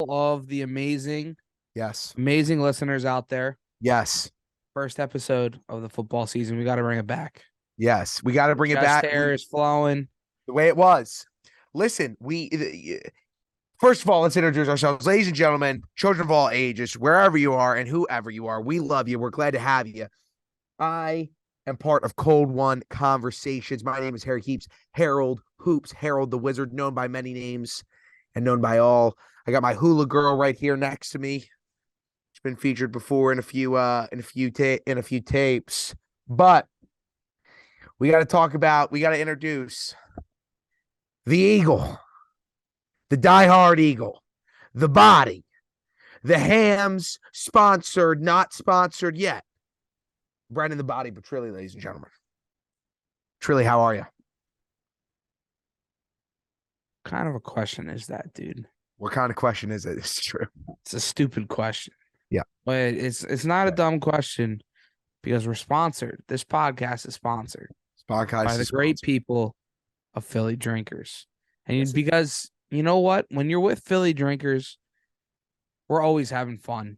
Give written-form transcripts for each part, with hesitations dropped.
all of the amazing Yes. listeners out there. Yes. First episode of the football season. We got to bring it back. Yes. We got to bring it Chest back. hair is flowing. The way it was. Listen, first of all, let's introduce ourselves. Ladies and gentlemen, children of all ages, wherever you are and whoever you are, we love you. We're glad to have you. I am part of Cold One Conversations. My name is Harry Heaps, Harold Hoops, Harold the Wizard, known by many names and known by all. I got my hula girl right here next to me. She's been featured before in a few tapes, but we got to introduce the Eagle, the diehard Eagle, the body, the hams, sponsored, not sponsored yet. Brendan the Body PETRILLI, ladies and gentlemen. Trilly, how are you? What kind of a question is that, dude? What kind of question is it? It's true. It's a stupid question. Yeah. But it's not a dumb question because we're sponsored. This podcast is sponsored by the great people of Philly Drinkers. And because you know what? When you're with Philly Drinkers, we're always having fun.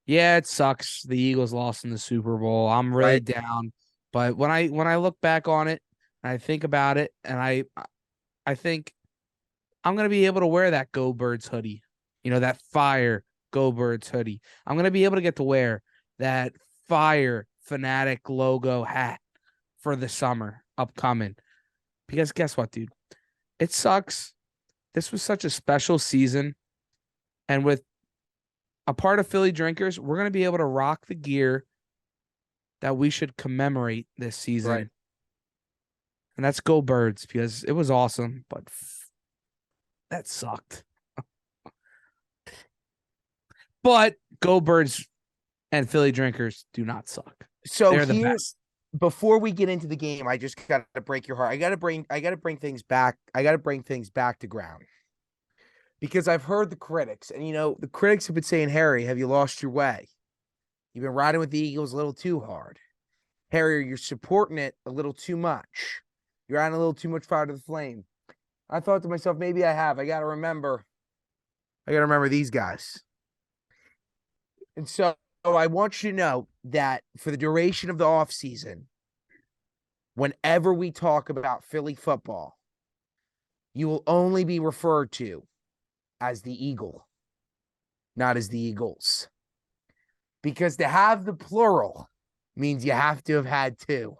Yeah, it sucks. The Eagles lost in the Super Bowl. I'm really down. But when I look back on it and I think about it, and I think I'm gonna be able to wear that Go Birds hoodie. You know, that fire Go Birds hoodie. I'm gonna be able to get to wear that fire Fanatic logo hat for the summer upcoming. Because guess what, dude? It sucks. This was such a special season. And with a part of Philly Drinkers, we're going to be able to rock the gear that we should commemorate this season. Right. And that's Go Birds, because it was awesome, but that sucked. But Go Birds and Philly Drinkers do not suck. So they're the best. Before we get into the game, I just got to break your heart. I got to bring things back. I got to bring things back to ground. Because I've heard the critics, and the critics have been saying, Harry, have you lost your way? You've been riding with the Eagles a little too hard. Harry, you're supporting it a little too much. You're adding a little too much fire to the flame. I thought to myself, maybe I have. I got to remember these guys. And so I want you to know that for the duration of the offseason, whenever we talk about Philly football, you will only be referred to as the Eagle, not as the Eagles. Because to have the plural means you have to have had two.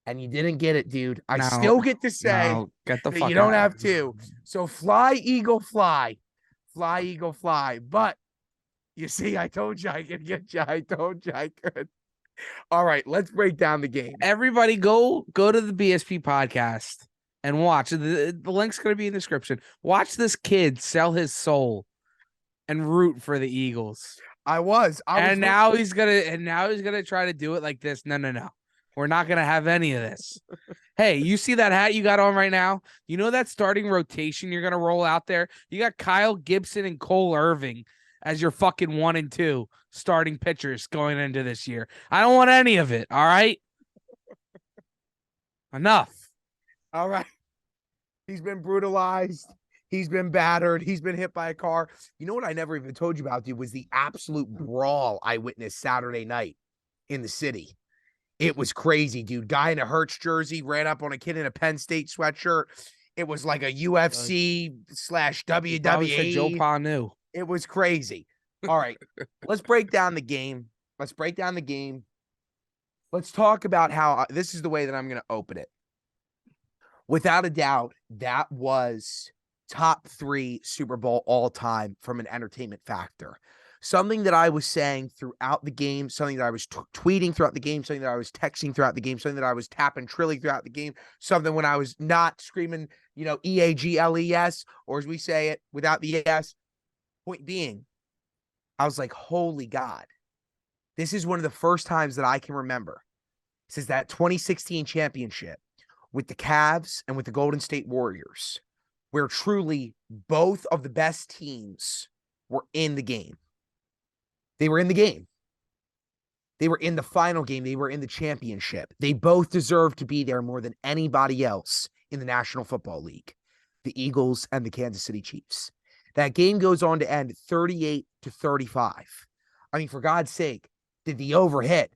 And you didn't get it, dude. I still get to say get the that fuck you don't out. have two. So fly, Eagle, fly. Fly, Eagle, fly. But you see, I told you I could get you. I told you I could. All right, let's break down the game. Everybody go to the BSP podcast and watch. The link's going to be in the description. Watch this kid sell his soul and root for the Eagles. Now he's gonna try to do it like this. No. We're not gonna have any of this. Hey, you see that hat you got on right now? You know that starting rotation you're gonna roll out there? You got Kyle Gibson and Cole Irving as your fucking 1 and 2 starting pitchers going into this year. I don't want any of it. All right. Enough. All right. He's been brutalized. He's been battered. He's been hit by a car. You know what I never even told you about, dude, was the absolute brawl I witnessed Saturday night in the city. It was crazy, dude. Guy in a Hertz jersey ran up on a kid in a Penn State sweatshirt. It was like a UFC/WWE. Joe Pa knew. It was crazy. All right. Let's break down the game. Let's talk about how this is the way that I'm going to open it. Without a doubt, that was top 3 Super Bowl all time from an entertainment factor. Something that I was saying throughout the game, something that I was tweeting throughout the game, something that I was texting throughout the game, something that I was tapping Trilly throughout the game, something when I was not screaming, EAGLES, or as we say it without the S. Point being, I was like, holy God, this is one of the first times that I can remember since that 2016 championship with the Cavs and with the Golden State Warriors, where truly both of the best teams were in the game. They were in the game. They were in the final game. They were in the championship. They both deserve to be there more than anybody else in the National Football League, the Eagles and the Kansas City Chiefs. That game goes on to end 38-35. I mean, for God's sake, did the over hit?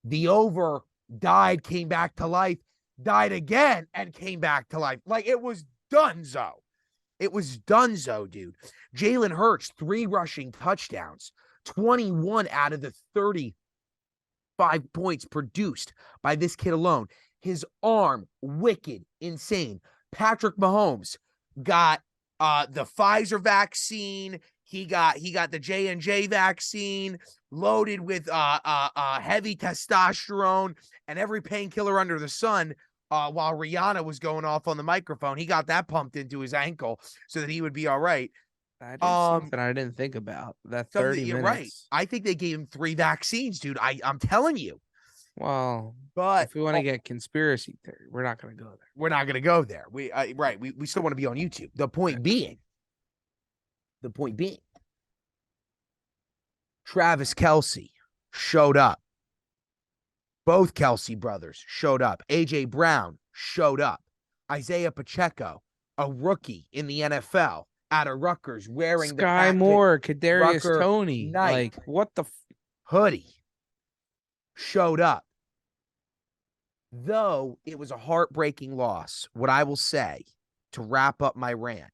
The over died, came back to life, died again, and came back to life. Like, it was donezo. It was donezo, dude. Jalen Hurts, 3 rushing touchdowns, 21 out of the 35 points produced by this kid alone. His arm, wicked, insane. Patrick Mahomes got the Pfizer vaccine. He got the J&J vaccine, loaded with heavy testosterone and every painkiller under the sun. While Rihanna was going off on the microphone, he got that pumped into his ankle so that he would be all right. That is something I didn't think about. That 30 minutes. Right. I think they gave him 3 vaccines, dude. I'm telling you. Well, but if we want to get conspiracy theory, we're not going to go there. We're not going to go there. We still want to be on YouTube. The point being, Travis Kelce showed up. Both Kelce brothers showed up. A.J. Brown showed up. Isaiah Pacheco, a rookie in the NFL, out of Rutgers, wearing Sky Moore, Kadarius Toney, like what the hoodie, showed up. Though it was a heartbreaking loss, what I will say to wrap up my rant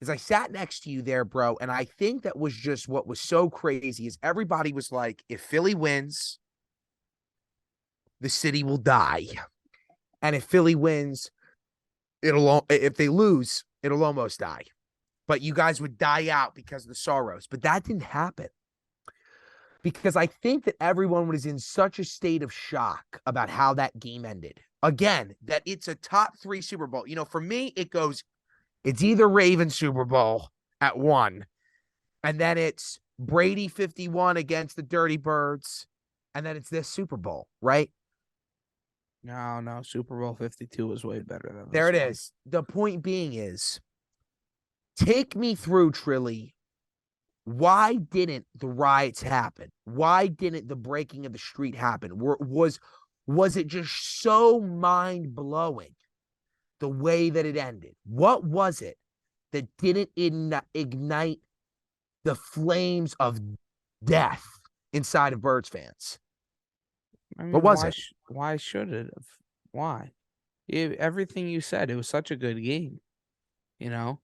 is I sat next to you there, bro, and I think that was just what was so crazy is everybody was like, if Philly wins, the city will die. And if Philly wins, if they lose, it'll almost die. But you guys would die out because of the sorrows. But that didn't happen. Because I think that everyone was in such a state of shock about how that game ended. Again, that it's a top 3 Super Bowl. You know, for me, it's either Ravens Super Bowl at 1, and then it's Brady 51 against the Dirty Birds, and then it's this Super Bowl, right? No, Super Bowl 52 was way better than this. There it is. The point being is, take me through, Trilly. Why didn't the riots happen? Why didn't the breaking of the street happen? Was it just so mind-blowing the way that it ended? What was it that didn't ignite the flames of death inside of Birds fans? I mean, what was it? Why should it have? Why? Everything you said, it was such a good game. You know?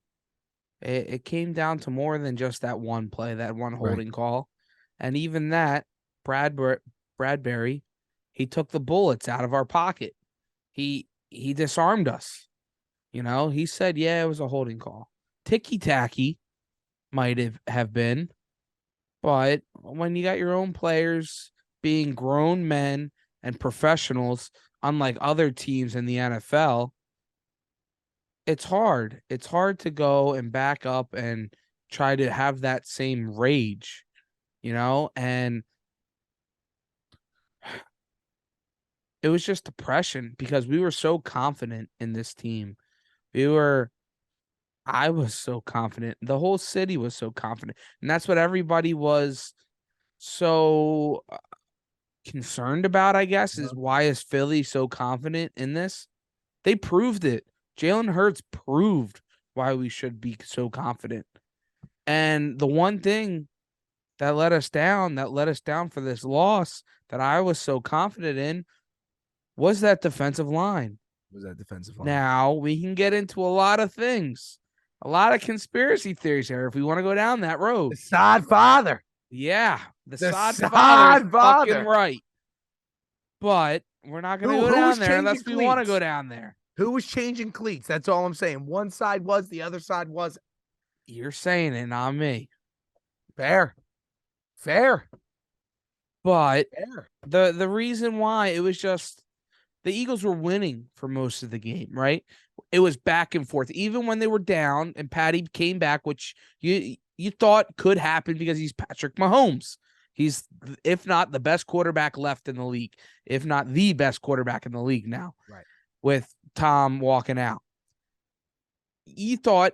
It came down to more than just that one play, that one holding call. And even that, Bradbury, he took the bullets out of our pocket. He disarmed us. You know, he said, yeah, it was a holding call. Ticky-tacky might have been. But when you got your own players being grown men and professionals, unlike other teams in the NFL, it's hard. It's hard to go and back up and try to have that same rage, you know? And it was just depression because we were so confident in this team. I was so confident. The whole city was so confident. And that's what everybody was so concerned about, I guess, is why is Philly so confident in this? They proved it. Jalen Hurts proved why we should be so confident. And the one thing that let us down for this loss that I was so confident in was that defensive line. Now, we can get into a lot of things, a lot of conspiracy theories here if we want to go down that road. The sod father. Yeah, the sod father is fucking right. But we're not going to go down there unless we want to go down there. Who was changing cleats? That's all I'm saying. One side was, the other side wasn't. You're saying it, not me. Fair. But the reason why, it was just the Eagles were winning for most of the game, right? It was back and forth. Even when they were down and Patty came back, which you thought could happen because he's Patrick Mahomes. He's, if not the best quarterback left in the league, if not the best quarterback in the league now. Right. With Tom walking out. You thought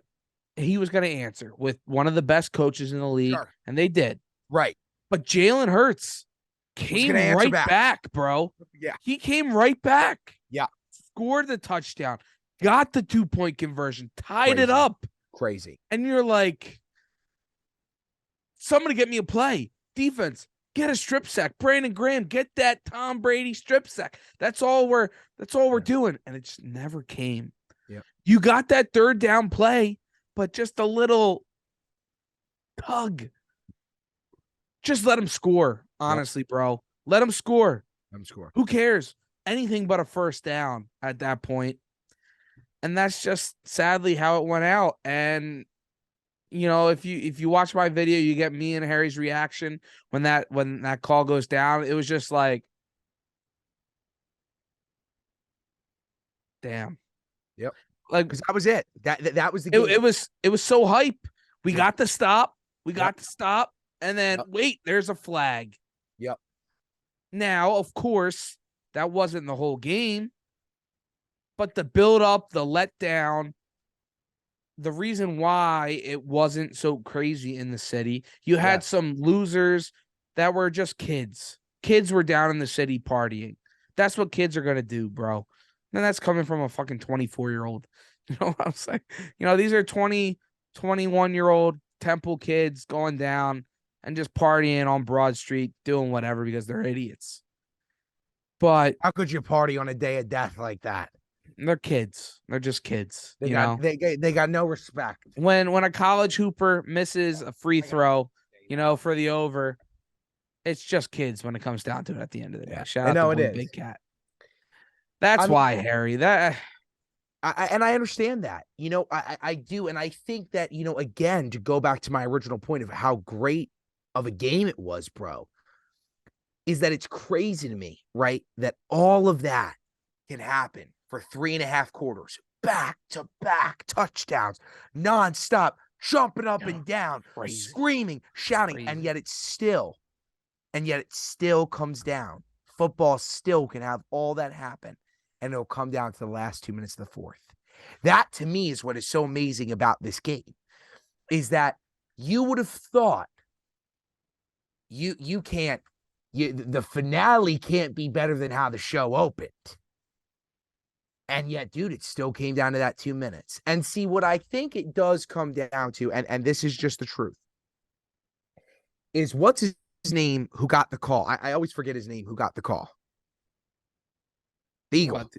he was going to answer with one of the best coaches in the league, and they did. Right. But Jalen Hurts came right back, bro. Yeah. He came right back. Yeah. Scored the touchdown, got the 2-point conversion, tied it up. Crazy. And you're like, somebody get me a play. Defense, get a strip sack. Brandon Graham, get that Tom Brady strip sack. That's all we're doing. And it just never came. Yep. You got that third down play, but just a little tug. Just let him score. Honestly, bro. Let him score. Let him score. Who cares? Anything but a first down at that point. And that's just sadly how it went out. And you know, if you watch my video, you get me and Harry's reaction when that call goes down. It was just like, damn. Yep. Like, because that was it. That was the game. It was so hype. We got the stop. We got the stop. And then wait, there's a flag. Yep. Now, of course, that wasn't the whole game. But the build up, the letdown, the reason why it wasn't so crazy in the city, you had some losers that were just kids. Kids were down in the city partying. That's what kids are going to do, bro. And that's coming from a fucking 24-year-old. You know what I'm saying? You know, these are 20, 21-year-old Temple kids going down and just partying on Broad Street, doing whatever because they're idiots. But how could you party on a day of death like that? They're kids. They're just kids. They got no respect. When a college hooper misses a free throw, you know, for the over, it's just kids when it comes down to it at the end of the day. Shout out to Big Cat. That's why, Harry. I understand that. You know, I do. And I think that, you know, again, to go back to my original point of how great of a game it was, bro, is that it's crazy to me, right? That all of that can happen for 3.5 quarters, back-to-back touchdowns, nonstop, jumping up and down, screaming, shouting, and yet it still comes down. Football still can have all that happen, and it'll come down to the last 2 minutes of the fourth. That, to me, is what is so amazing about this game, is that you would have thought the finale can't be better than how the show opened. And yet, dude, it still came down to that 2 minutes. And see, what I think it does come down to, and this is just the truth, is what's his name who got the call? I always forget his name who got the call. The Eagle.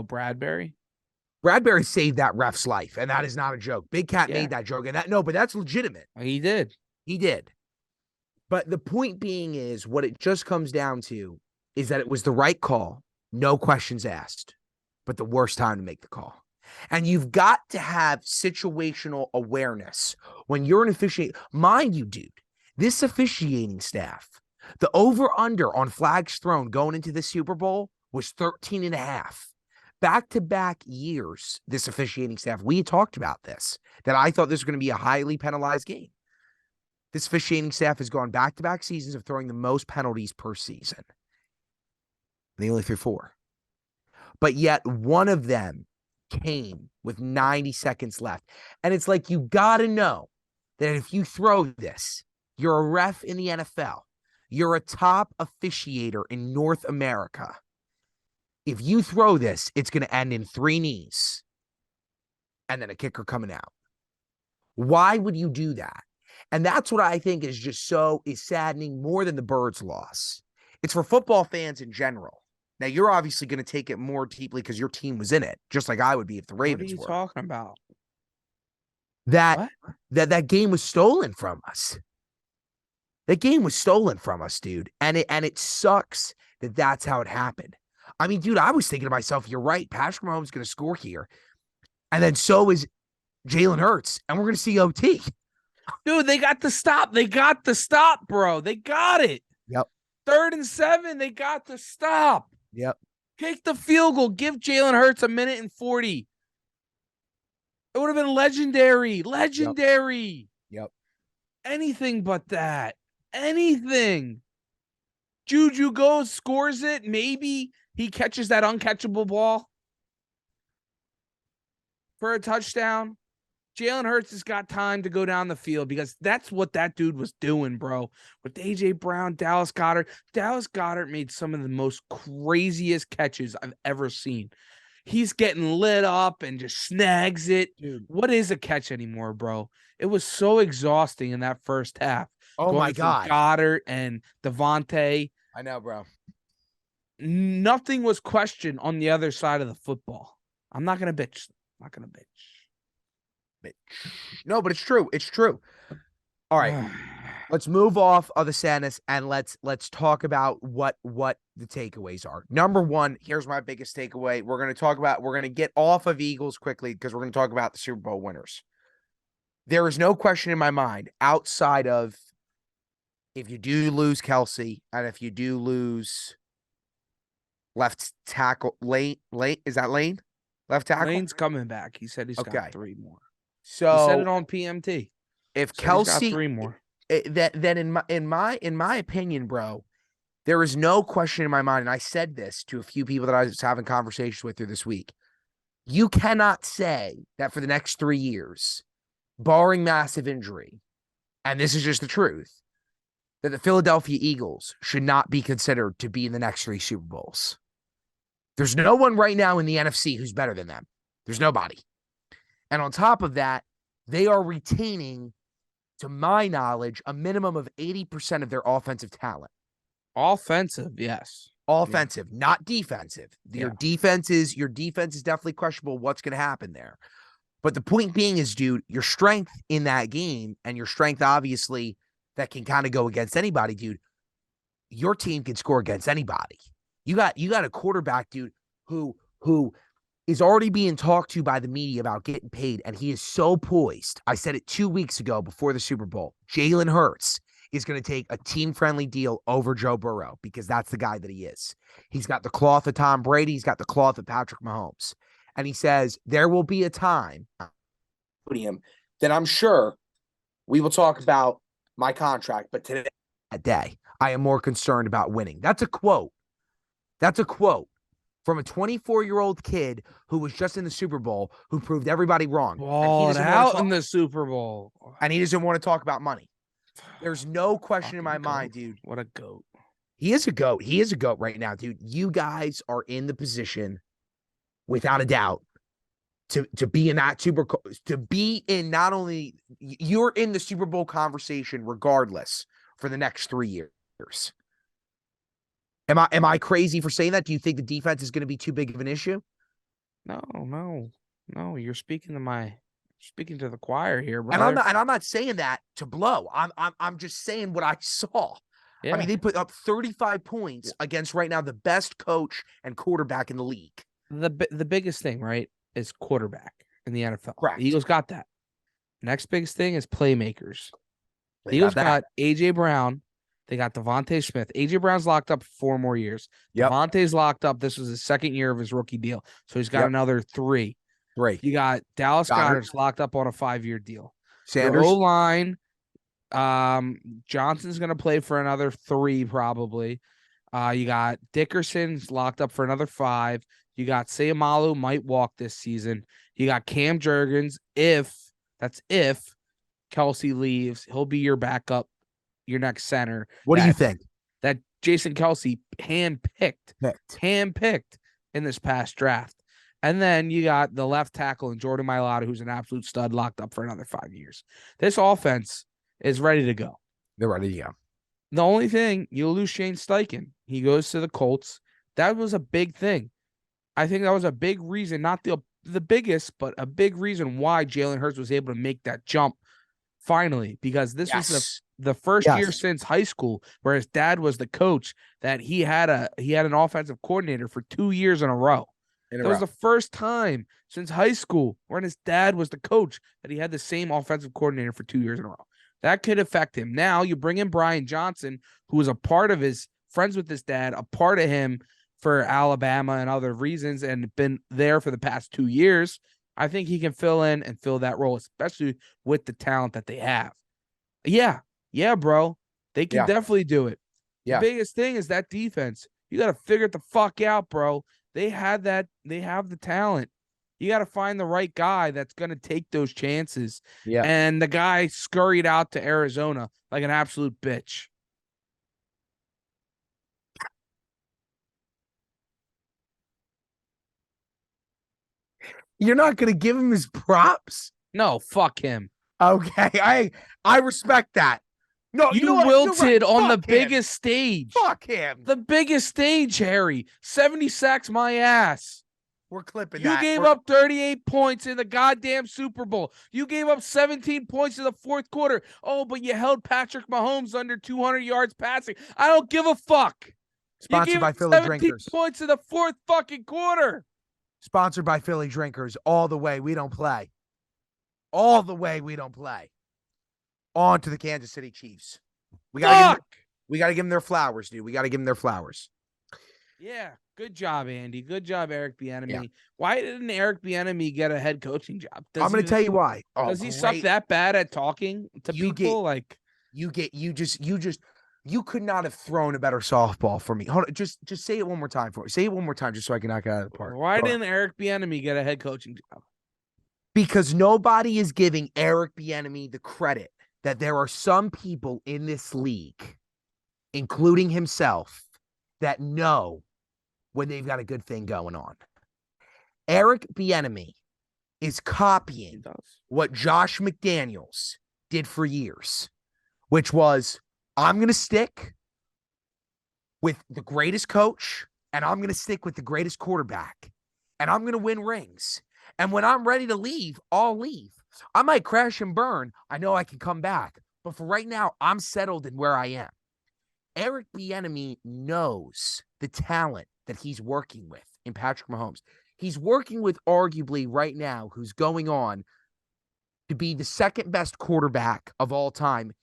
Bradbury? Bradbury saved that ref's life, and that is not a joke. Big Cat made that joke, and but that's legitimate. He did. He did. But the point being is, what it just comes down to is that it was the right call, no questions asked, but the worst time to make the call. And you've got to have situational awareness when you're an officiator. Mind you, dude, this officiating staff, the over-under on flags thrown going into the Super Bowl was 13.5. Back-to-back years, this officiating staff, we had talked about this, that I thought this was going to be a highly penalized game. This officiating staff has gone back-to-back seasons of throwing the most penalties per season. They only threw 4. But yet one of them came with 90 seconds left. And it's like, you got to know that if you throw this, you're a ref in the NFL. You're a top officiator in North America. If you throw this, it's going to end in 3 knees and then a kicker coming out. Why would you do that? And that's what I think is just is saddening more than the Birds' loss. It's for football fans in general. Now, you're obviously going to take it more deeply because your team was in it, just like I would be if the Ravens were. What are you talking about? That game was stolen from us. That game was stolen from us, dude. And it sucks that that's how it happened. I mean, dude, I was thinking to myself, you're right. Patrick Mahomes is going to score here. And then so is Jalen Hurts. And we're going to see OT. Dude, they got the stop. They got the stop, bro. They got it. Yep. 3rd and 7. They got the stop. Yep. Kick the field goal. Give Jalen Hurts 1:40. It would have been legendary. Legendary. Yep. Anything but that. Anything. Juju goes, scores it. Maybe he catches that uncatchable ball for a touchdown. Jalen Hurts has got time to go down the field because that's what that dude was doing, bro. With A.J. Brown, Dallas Goedert. Dallas Goedert made some of the most craziest catches I've ever seen. he's getting lit up and just snags it. Dude. What is a catch anymore, bro? It was so exhausting in that first half. Oh my God. Goddard and Devontae. I know, bro. Nothing was questioned on the other side of the football. I'm not gonna bitch. I'm not gonna bitch. No, but it's true. It's true. All right. Let's move off of the Saddest and let's talk about what the takeaways are. Number one, here's my biggest takeaway. We're going to get off of Eagles quickly because we're going to talk about the Super Bowl winners. There is no question in my mind outside of if you do lose Kelsey and if you do lose left tackle Lane, is that Lane? Left tackle? Lane's coming back. He said he's got 3 more. So he said it on PMT. If Kelsey got 3 more. Then in my opinion, bro, there is no question in my mind, and I said this to a few people that I was having conversations with through this week. You cannot say that for the next 3 years, barring massive injury, and this is just the truth, that the Philadelphia Eagles should not be considered to be in the next 3 Super Bowls. There's no one right now in the NFC who's better than them. There's nobody. And on top of that, they are retaining, to my knowledge, a minimum of 80% of their offensive talent. Offensive, yes. Offensive, not defensive. Your defense is definitely questionable what's going to happen there. But the point being is, dude, your strength in that game and your strength, obviously, that can kind of go against anybody, dude. Your team can score against anybody. You got a quarterback, dude, who is already being talked to by the media about getting paid, and he is so poised. I said it 2 weeks ago before the Super Bowl. Jalen Hurts is going to take a team-friendly deal over Joe Burrow because that's the guy that he is. He's got the cloth of Tom Brady. He's got the cloth of Patrick Mahomes. And he says, there will be a time that I'm sure we will talk about my contract, but today, that day, I am more concerned about winning. That's a quote. That's a quote from a 24-year-old kid who was just in the Super Bowl, who proved everybody wrong. Balled out in the Super Bowl. And he doesn't want to talk about money. There's no question in my mind, dude. What a goat. He is a goat. He is a goat right now, dude. You guys are in the position, without a doubt, to be in that Super Bowl, to be in not only, you're in the Super Bowl conversation regardless for the next 3 years. Am I crazy for saying that? Do you think the defense is going to be too big of an issue? No. You're speaking to the choir here, bro. And I'm not saying that to blow. I'm just saying what I saw. Yeah. I mean, they put up 35 points against right now the best coach and quarterback in the league. The biggest thing, right, is quarterback in the NFL. Correct. The Eagles got that. Next biggest thing is playmakers. The Eagles got A.J. Brown. They got Devontae Smith. A.J. Brown's locked up for 4 more years. Yep. Devontae's locked up. This was his 2nd year of his rookie deal. So he's got another 3. Great. You got Dallas Goedert's locked up on a 5-year deal. Sanders. Your O-line, Johnson's going to play for another 3 probably. You got Dickerson's locked up for another 5. You got Sayamalu might walk this season. You got Cam Jurgens. If Kelsey leaves, he'll be your backup, your next center. What do you think? That Jason Kelsey handpicked in this past draft. And then you got the left tackle and Jordan Mailata, who's an absolute stud, locked up for another 5 years. This offense is ready to go. They're ready to go. The only thing, you lose Shane Steichen. He goes to the Colts. That was a big thing. I think that was a big reason, not the biggest, but a big reason why Jalen Hurts was able to make that jump finally, because this was the first year since high school where his dad was the coach that he had an offensive coordinator for 2 years in a row. That was the first time since high school when his dad was the coach that he had the same offensive coordinator for 2 years in a row. That could affect him. Now you bring in Brian Johnson, who was a part of his friends with his dad, a part of him for Alabama and other reasons, and been there for the past 2 years. I think he can fill in and fill that role, especially with the talent that they have. Yeah, bro. They can definitely do it. Yeah. The biggest thing is that defense. You got to figure it the fuck out, bro. They have the talent. You got to find the right guy that's going to take those chances. Yeah. And the guy scurried out to Arizona like an absolute bitch. You're not going to give him his props? No, fuck him. Okay, I respect that. No, you know what? Wilted right. on Fuck the biggest stage. Fuck him. The biggest stage, Harry. 70 sacks my ass. We're clipping that. You gave up 38 points in the goddamn Super Bowl. You gave up 17 points in the fourth quarter. Oh, but you held Patrick Mahomes under 200 yards passing. I don't give a fuck. Sponsored by Philly Drinkers. Points in the fourth fucking quarter. Sponsored by Philly Drinkers. All the way, we don't play. All the way, we don't play. On to the Kansas City Chiefs. We gotta give them their flowers, dude. We gotta give them their flowers. Yeah, good job, Andy. Good job, Eric Bieniemy. Yeah. Why didn't Eric Bieniemy get a head coaching job? I'm going to tell you why. Does he suck that bad at talking to people? You could not have thrown a better softball for me. Hold on, just say it one more time for me. Say it one more time, just so I can knock it out of the park. Why didn't Eric Bieniemy get a head coaching job? Because nobody is giving Eric Bieniemy the credit that there are some people in this league, including himself, that know when they've got a good thing going on. Eric Bieniemy is copying what Josh McDaniels did for years, which was, I'm going to stick with the greatest coach, and I'm going to stick with the greatest quarterback, and I'm going to win rings. And when I'm ready to leave, I'll leave. I might crash and burn. I know I can come back. But for right now, I'm settled in where I am. Eric Bieniemy knows the talent that he's working with in Patrick Mahomes. He's working with arguably right now who's going on to be the second best quarterback of all time.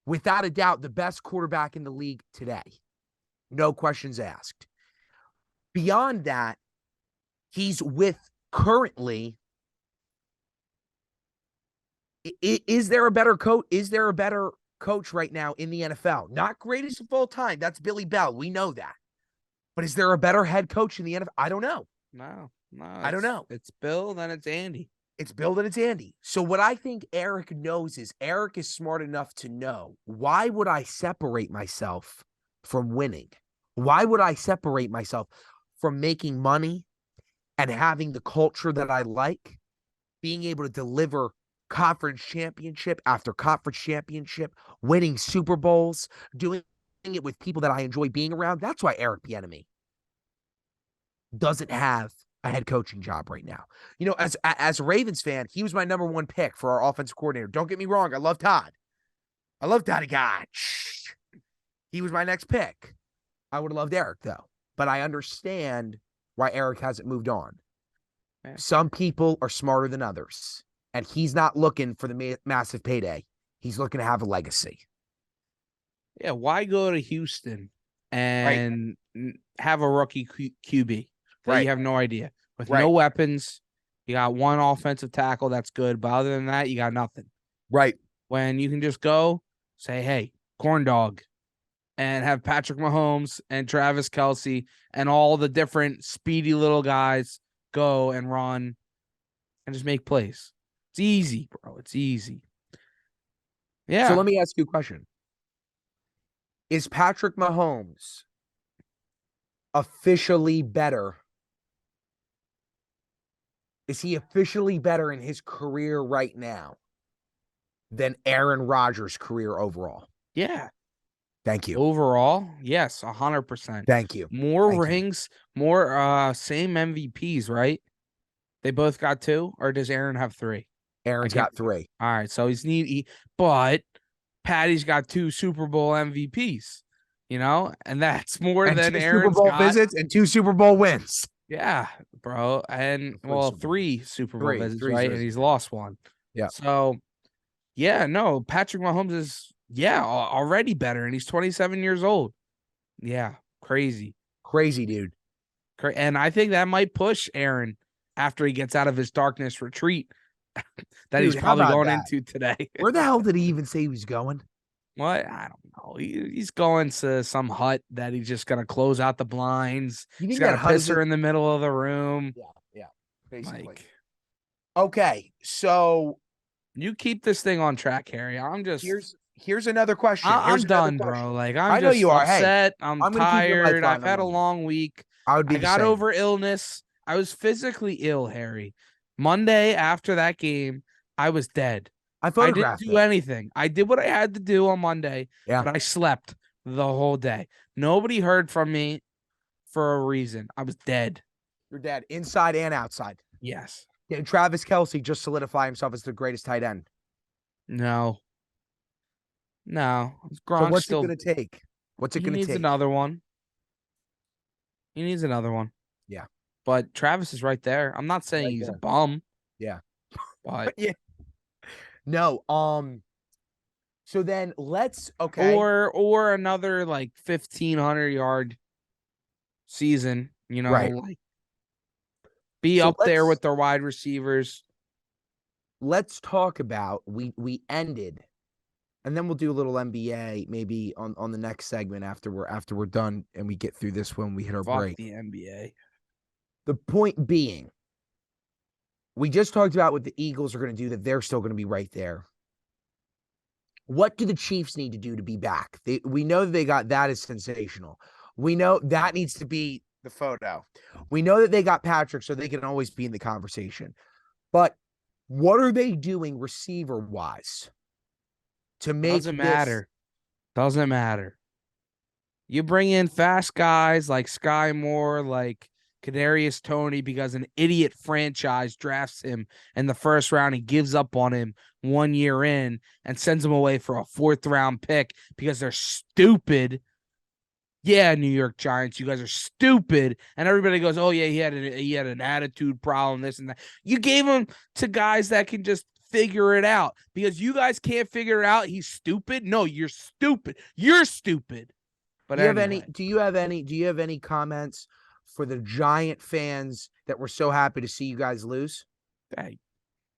Without a doubt, the best quarterback in the league today. No questions asked. Beyond that, he's with currently. Is there a better coach? Is there a better coach right now in the NFL? Not greatest of all time. That's Billy Bell. We know that. But is there a better head coach in the NFL? I don't know. No, I don't know. It's Bill, then it's Andy. It's Bill, then it's Andy. So what I think Eric knows is Eric is smart enough to know, why would I separate myself from winning? Why would I separate myself from making money and having the culture that I like, being able to deliver conference championship after conference championship, winning Super Bowls, doing it with people that I enjoy being around? That's why Eric Bieniemy doesn't have a head coaching job right now. You know, as a Ravens fan, he was my number one pick for our offensive coordinator. Don't get me wrong. I love Todd. I love Toddy Gotch. He was my next pick. I would have loved Eric, though. But I understand why Eric hasn't moved on. Yeah. Some people are smarter than others. And he's not looking for the massive payday. He's looking to have a legacy. Yeah, why go to Houston and have a rookie QB that you have no idea? With no weapons, you got one offensive tackle that's good, but other than that, you got nothing. Right. When you can just go say, hey, corn dog, and have Patrick Mahomes and Travis Kelce and all the different speedy little guys go and run and just make plays. It's easy, bro. It's easy. Yeah. So let me ask you a question. Is Patrick Mahomes officially better? Is he officially better in his career right now than Aaron Rodgers' career overall? Yeah. Thank you. Overall, yes, 100%. Thank you. More rings, more same MVPs, right? They both got 2, or does Aaron have 3? Aaron's got 3. All right, so but Patty's got 2 Super Bowl MVPs, you know, and that's more than Aaron's Super Bowl visits and 2 Super Bowl wins. Yeah, bro, and 3 Super Bowl visits, right? And he's lost 1. Yeah. So, yeah, no, Patrick Mahomes is already better, and he's 27 years old. Yeah, crazy, dude. And I think that might push Aaron after he gets out of his darkness retreat that he's probably going into today. Where the hell did he even say he was going? What? I don't know. He's going to some hut that he's just going to close out the blinds. He's got a pisser in the middle of the room. Yeah, basically. Okay, so you keep this thing on track, Harry. I'm just... Here's another question. I'm done, bro. Like, I know you are. Upset. Hey, I'm tired. I've had a long week. I got over illness. I was physically ill, Harry. Monday after that game, I was dead. I I didn't photographed do it. anything. I did what I had to do on Monday, Yeah. but I slept the whole day. Nobody heard from me for a reason. I was dead. You're dead, inside and outside. Yes. Yeah, Travis Kelce just solidify himself as the greatest tight end. No. So Gronk what's it still. going to take? What's it He going to needs take? another one. He needs another one. Yeah. But Travis is right there. I'm not saying he's a bum. Yeah. But yeah. No. So then let's or another like 1,500-yard season. Right. Like be up there with their wide receivers. Let's talk about we ended, and then we'll do a little NBA maybe on the next segment after we're done and we get through this when we hit our break. The NBA. The point being, we just talked about what the Eagles are going to do, that they're still going to be right there. What do the Chiefs need to do to be back? We know that they got that is sensational. We know that needs to be the photo. We know that they got Patrick, so they can always be in the conversation. But what are they doing receiver-wise to make Doesn't matter. Doesn't matter. You bring in fast guys like Sky Moore, like Kadarius Toney, because an idiot franchise drafts him in the first round and gives up on him 1 year in and sends him away for a 4th-round pick because they're stupid. Yeah, New York Giants, you guys are stupid. And everybody goes, oh, yeah, he had an attitude problem, this and that. You gave him to guys that can just figure it out because you guys can't figure it out. He's stupid. No, you're stupid. You're stupid. But do you have any comments for the Giant fans that were so happy to see you guys lose? Hey,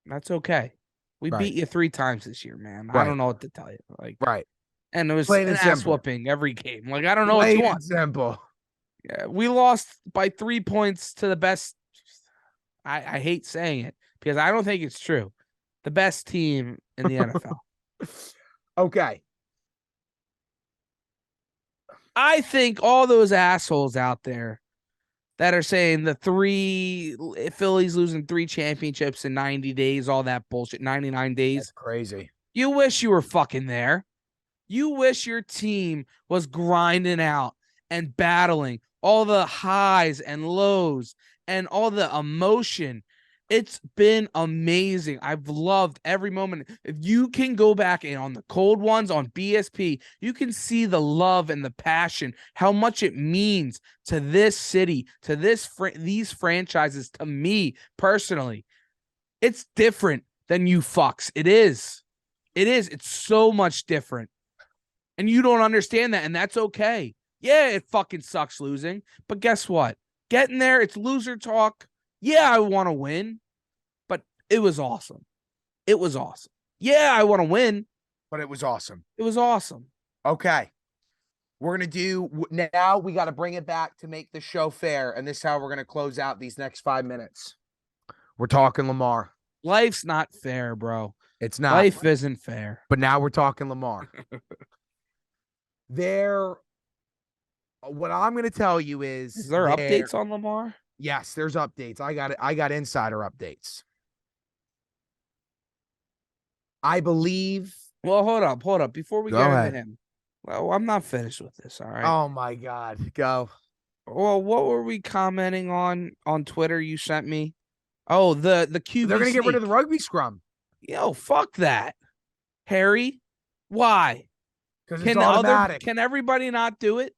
that's okay. We beat you 3 times this year, man. I don't know what to tell you. Right. And it was plain an and ass simple. whooping every game. Like, I don't know what you want. Simple. Yeah, we lost by 3 points to the best. I hate saying it because I don't think it's true. The best team in the NFL. Okay. I think all those assholes out there that are saying the Phillies losing 3 championships in 90 days, all that bullshit, 99 days. That's crazy. You wish you were fucking there. You wish your team was grinding out and battling all the highs and lows and all the emotion. It's been amazing. I've loved every moment. If you can go back and on the cold ones on BSP, you can see the love and the passion, how much it means to this city, to these franchises, to me personally. It's different than you fucks. It is. It's so much different. And you don't understand that, and that's okay. Yeah, it fucking sucks losing, but guess what? Getting there, it's loser talk. Yeah, I want to win, but it was awesome. It was awesome. Yeah, I want to win, but it was awesome. It was awesome. Okay. We're going to do now. We got to bring it back to make the show fair. And this is how we're going to close out these next 5 minutes. We're talking Lamar. Life's not fair, bro. It's not. Life isn't fair. But now we're talking Lamar. What I'm going to tell you is there updates on Lamar? Yes, there's updates. I got insider updates. I believe. Well, hold up. Before we get into him. Well, I'm not finished with this, all right? Oh, my God. Go. Well, what were we commenting on Twitter you sent me? Oh, the QB They're going to get rid of the rugby scrum. Yo, fuck that. Harry, why? Because it's automatic. Can everybody not do it?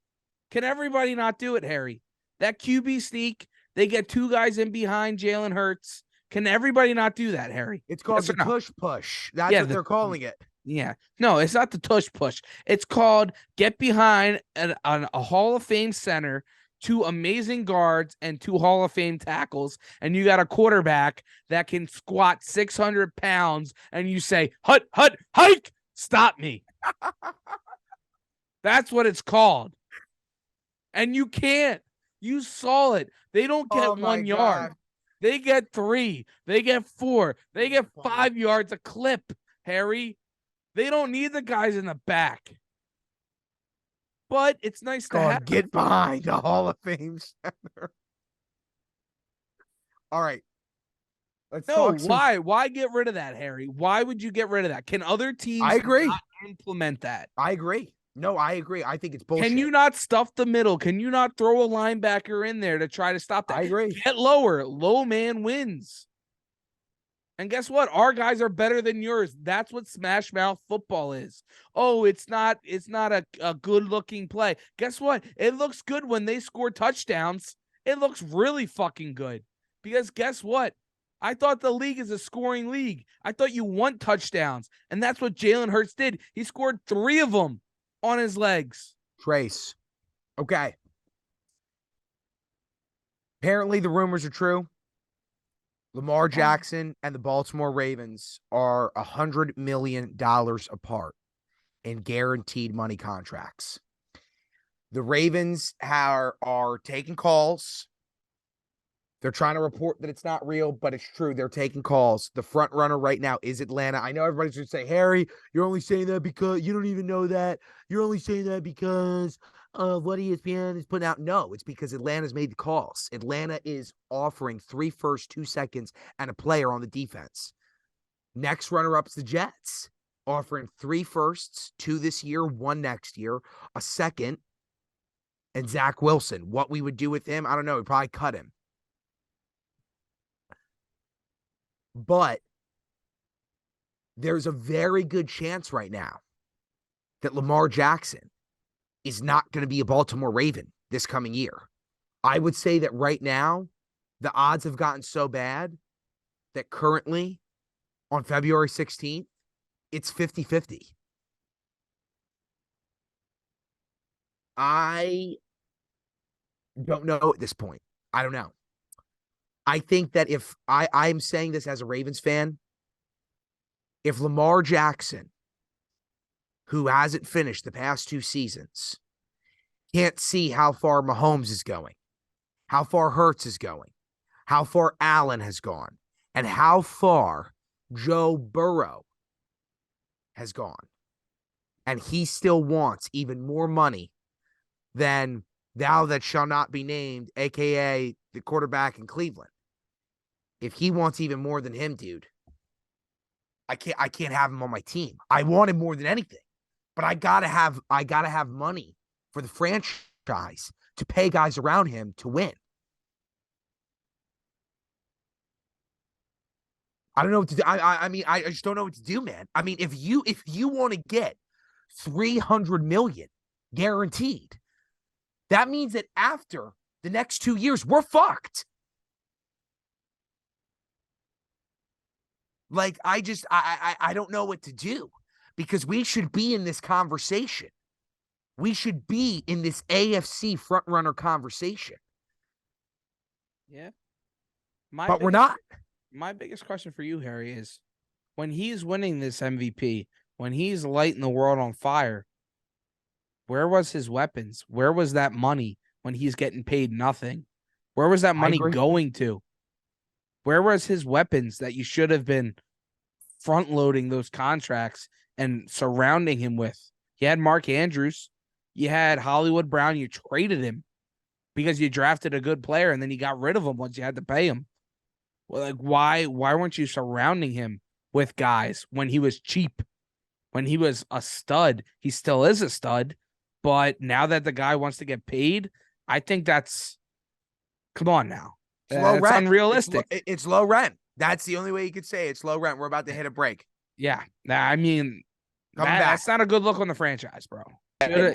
Can everybody not do it, Harry? That QB sneak, they get 2 guys in behind Jalen Hurts. Can everybody not do that, Harry? It's called the tush push. That's what they're calling it. Yeah. No, it's not the tush push. It's called get behind a Hall of Fame center, 2 amazing guards, and 2 Hall of Fame tackles, and you got a quarterback that can squat 600 pounds, and you say, hut, hike, stop me. That's what it's called. And you can't. You saw it. They don't get 1 yard. They get 3. They get 4. They get 5 yards a clip, Harry. They don't need the guys in the back. But it's nice to have. Get behind the Hall of Fame center. All right. Let's No, talk why? Why get rid of that, Harry? Why would you get rid of that? Can other teams I agree. not implement that? I agree. No, I agree. I think it's bullshit. Can you not stuff the middle? Can you not throw a linebacker in there to try to stop that? I agree. Get lower. Low man wins. And guess what? Our guys are better than yours. That's what smash mouth football is. Oh, it's not a good looking play. Guess what? It looks good when they score touchdowns. It looks really fucking good. Because guess what? I thought the league is a scoring league. I thought you want touchdowns. And that's what Jalen Hurts did. He scored 3 of them on his legs. Trace. Okay. Apparently the rumors are true. Lamar Jackson and the Baltimore Ravens are $100 million apart in guaranteed money contracts. The Ravens are taking calls. They're trying to report that it's not real, but it's true. They're taking calls. The front runner right now is Atlanta. I know everybody's going to say, Harry, you're only saying that because you don't even know that. You're only saying that because of what ESPN is putting out. No, it's because Atlanta's made the calls. Atlanta is offering 3 firsts, 2 seconds, and a player on the defense. Next runner-up's the Jets, offering 3 firsts, 2 this year, 1 next year, a second, and Zach Wilson. What we would do with him, I don't know. We'd probably cut him. But there's a very good chance right now that Lamar Jackson is not going to be a Baltimore Raven this coming year. I would say that right now, the odds have gotten so bad that currently on February 16th, it's 50-50. I don't know at this point. I don't know. I think that if I'm saying this as a Ravens fan, if Lamar Jackson, who hasn't finished the past 2 seasons, can't see how far Mahomes is going, how far Hurts is going, how far Allen has gone, and how far Joe Burrow has gone, and he still wants even more money than thou that shall not be named, a.k.a. the quarterback in Cleveland. If he wants even more than him, dude, I can't have him on my team. I want him more than anything, but I gotta have money for the franchise to pay guys around him to win. I don't know what to do. I mean, I just don't know what to do, man. I mean, if you want to get $300 million guaranteed, that means that after the next 2 years, we're fucked. Like, I don't know what to do, because we should be in this conversation. We should be in this AFC frontrunner conversation. Yeah. But we're not. My biggest question for you, Harry, is when he's winning this MVP, when he's lighting the world on fire, where was his weapons? Where was that money when he's getting paid nothing? Where was that money going to? Where was his weapons that you should have been front-loading those contracts and surrounding him with? You had Mark Andrews. You had Hollywood Brown. You traded him because you drafted a good player, and then you got rid of him once you had to pay him. Well, like, why weren't you surrounding him with guys when he was cheap, when he was a stud? He still is a stud, but now that the guy wants to get paid, I think that's – come on now. It's unrealistic. It's low rent. That's the only way you could say it's low rent. We're about to hit a break. Yeah. I mean, that's not a good look on the franchise, bro.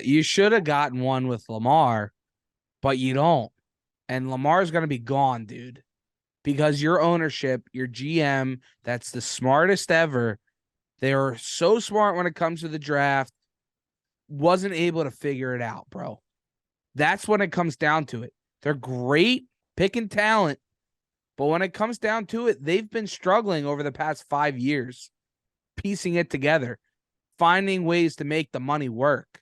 You should have gotten one with Lamar, but you don't. And Lamar's going to be gone, dude, because your ownership, your GM, that's the smartest ever. They are so smart when it comes to the draft, wasn't able to figure it out, bro. That's when it comes down to it. They're great picking talent, but when it comes down to it, they've been struggling over the past 5 years, piecing it together, finding ways to make the money work.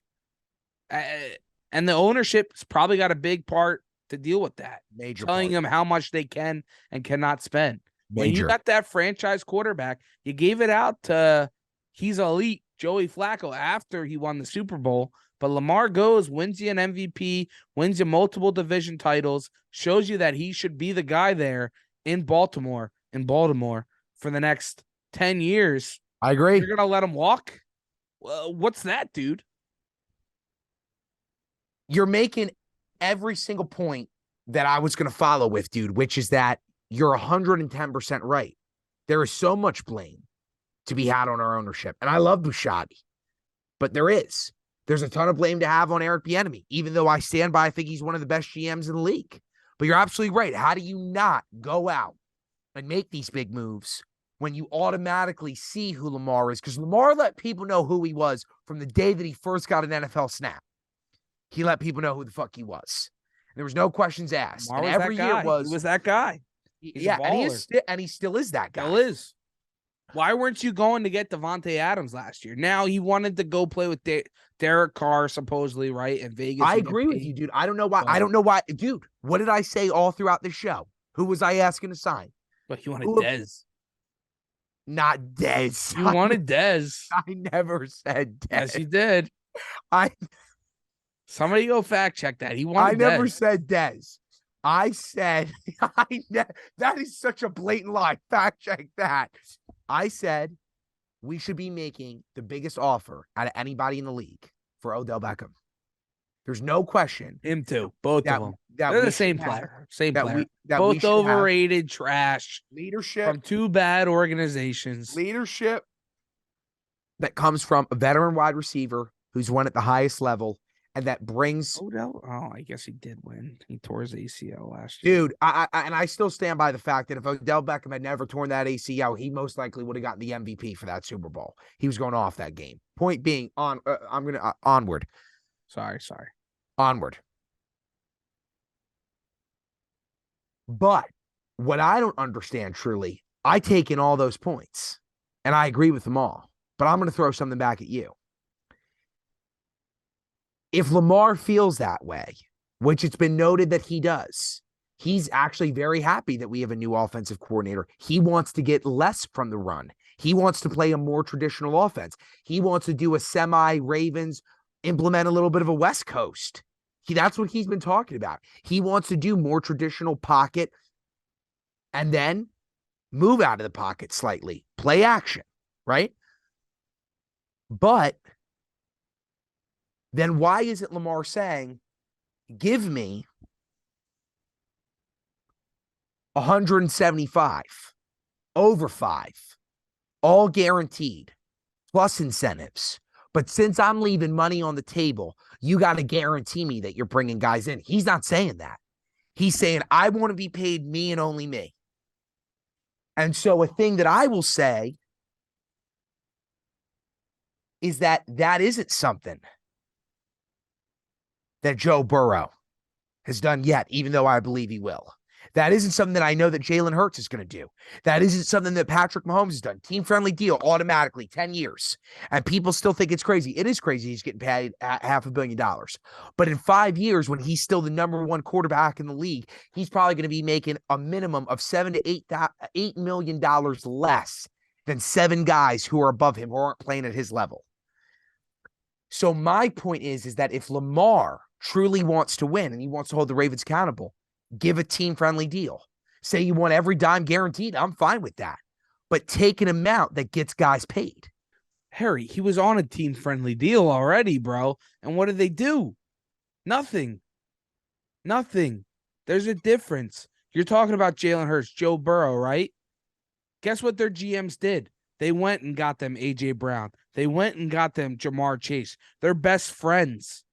And the ownership's probably got a big part to deal with that. Telling them how much they can and cannot spend. When you got that franchise quarterback, you gave it out to he's elite Joey Flacco after he won the Super Bowl. But Lamar goes, wins you an MVP, wins you multiple division titles, shows you that he should be the guy there in Baltimore. in Baltimore for the next 10 years. I agree. You're going to let him walk? Well, what's that, dude? You're making every single point that I was going to follow with, dude, which is that you're 110% right. There is so much blame to be had on our ownership. And I love Bushati, but there's a ton of blame to have on Eric Bieniemy, even though I stand by, I think he's one of the best GMs in the league. But you're absolutely right. How do you not go out and make these big moves when you automatically see who Lamar is? Because Lamar let people know who he was from the day that he first got an NFL snap. He let people know who the fuck he was. There was no questions asked. Lamar and was every that year guy. He was that guy. Yeah, and he still is that guy. Still is. Why weren't you going to get Devontae Adams last year? Now he wanted to go play with Derek Carr, supposedly, right? In Vegas. I agree with you, dude. I don't know why. Dude, what did I say all throughout the show? Who was I asking to sign? But you wanted Dez. Not Dez. You wanted Dez. I never said Dez. Yes, you did. Somebody go fact check that. I never said Dez. I said, that is such a blatant lie. Fact check that. I said we should be making the biggest offer out of anybody in the league for Odell Beckham. There's no question. Him too. Both of them. They're the same player. Both overrated trash. Leadership. From two bad organizations. Leadership that comes from a veteran wide receiver who's won at the highest level. And that brings Odell. Oh, I guess he did win. He tore his ACL last year. Dude, I still stand by the fact that if Odell Beckham had never torn that ACL, he most likely would have gotten the MVP for that Super Bowl. He was going off that game. Point being, onward. Sorry. Onward. But what I don't understand truly, I take in all those points, and I agree with them all. But I'm going to throw something back at you. If Lamar feels that way, which it's been noted that he does, he's actually very happy that we have a new offensive coordinator. He wants to get less from the run. He wants to play a more traditional offense. He wants to do a semi-Ravens, implement a little bit of a West Coast. That's what he's been talking about. He wants to do more traditional pocket and then move out of the pocket slightly, play action, right? But then why isn't Lamar saying, give me 175, over 5, all guaranteed, plus incentives. But since I'm leaving money on the table, you got to guarantee me that you're bringing guys in. He's not saying that. He's saying, I want to be paid me and only me. And so a thing that I will say is that isn't something that Joe Burrow has done yet, even though I believe he will. That isn't something that I know that Jalen Hurts is going to do. That isn't something that Patrick Mahomes has done. Team-friendly deal automatically, 10 years. And people still think it's crazy. It is crazy he's getting paid $500 million. But in 5 years, when he's still the number one quarterback in the league, he's probably going to be making a minimum of $7 to $8 million less than 7 guys who are above him, who aren't playing at his level. So my point is that if Lamar truly wants to win and he wants to hold the Ravens accountable, give a team-friendly deal. Say you want every dime guaranteed. I'm fine with that. But take an amount that gets guys paid. Harry, he was on a team-friendly deal already, bro. And what did they do? Nothing. There's a difference. You're talking about Jalen Hurts, Joe Burrow, right? Guess what their GMs did? They went and got them A.J. Brown. They went and got them Jamar Chase. They're best friends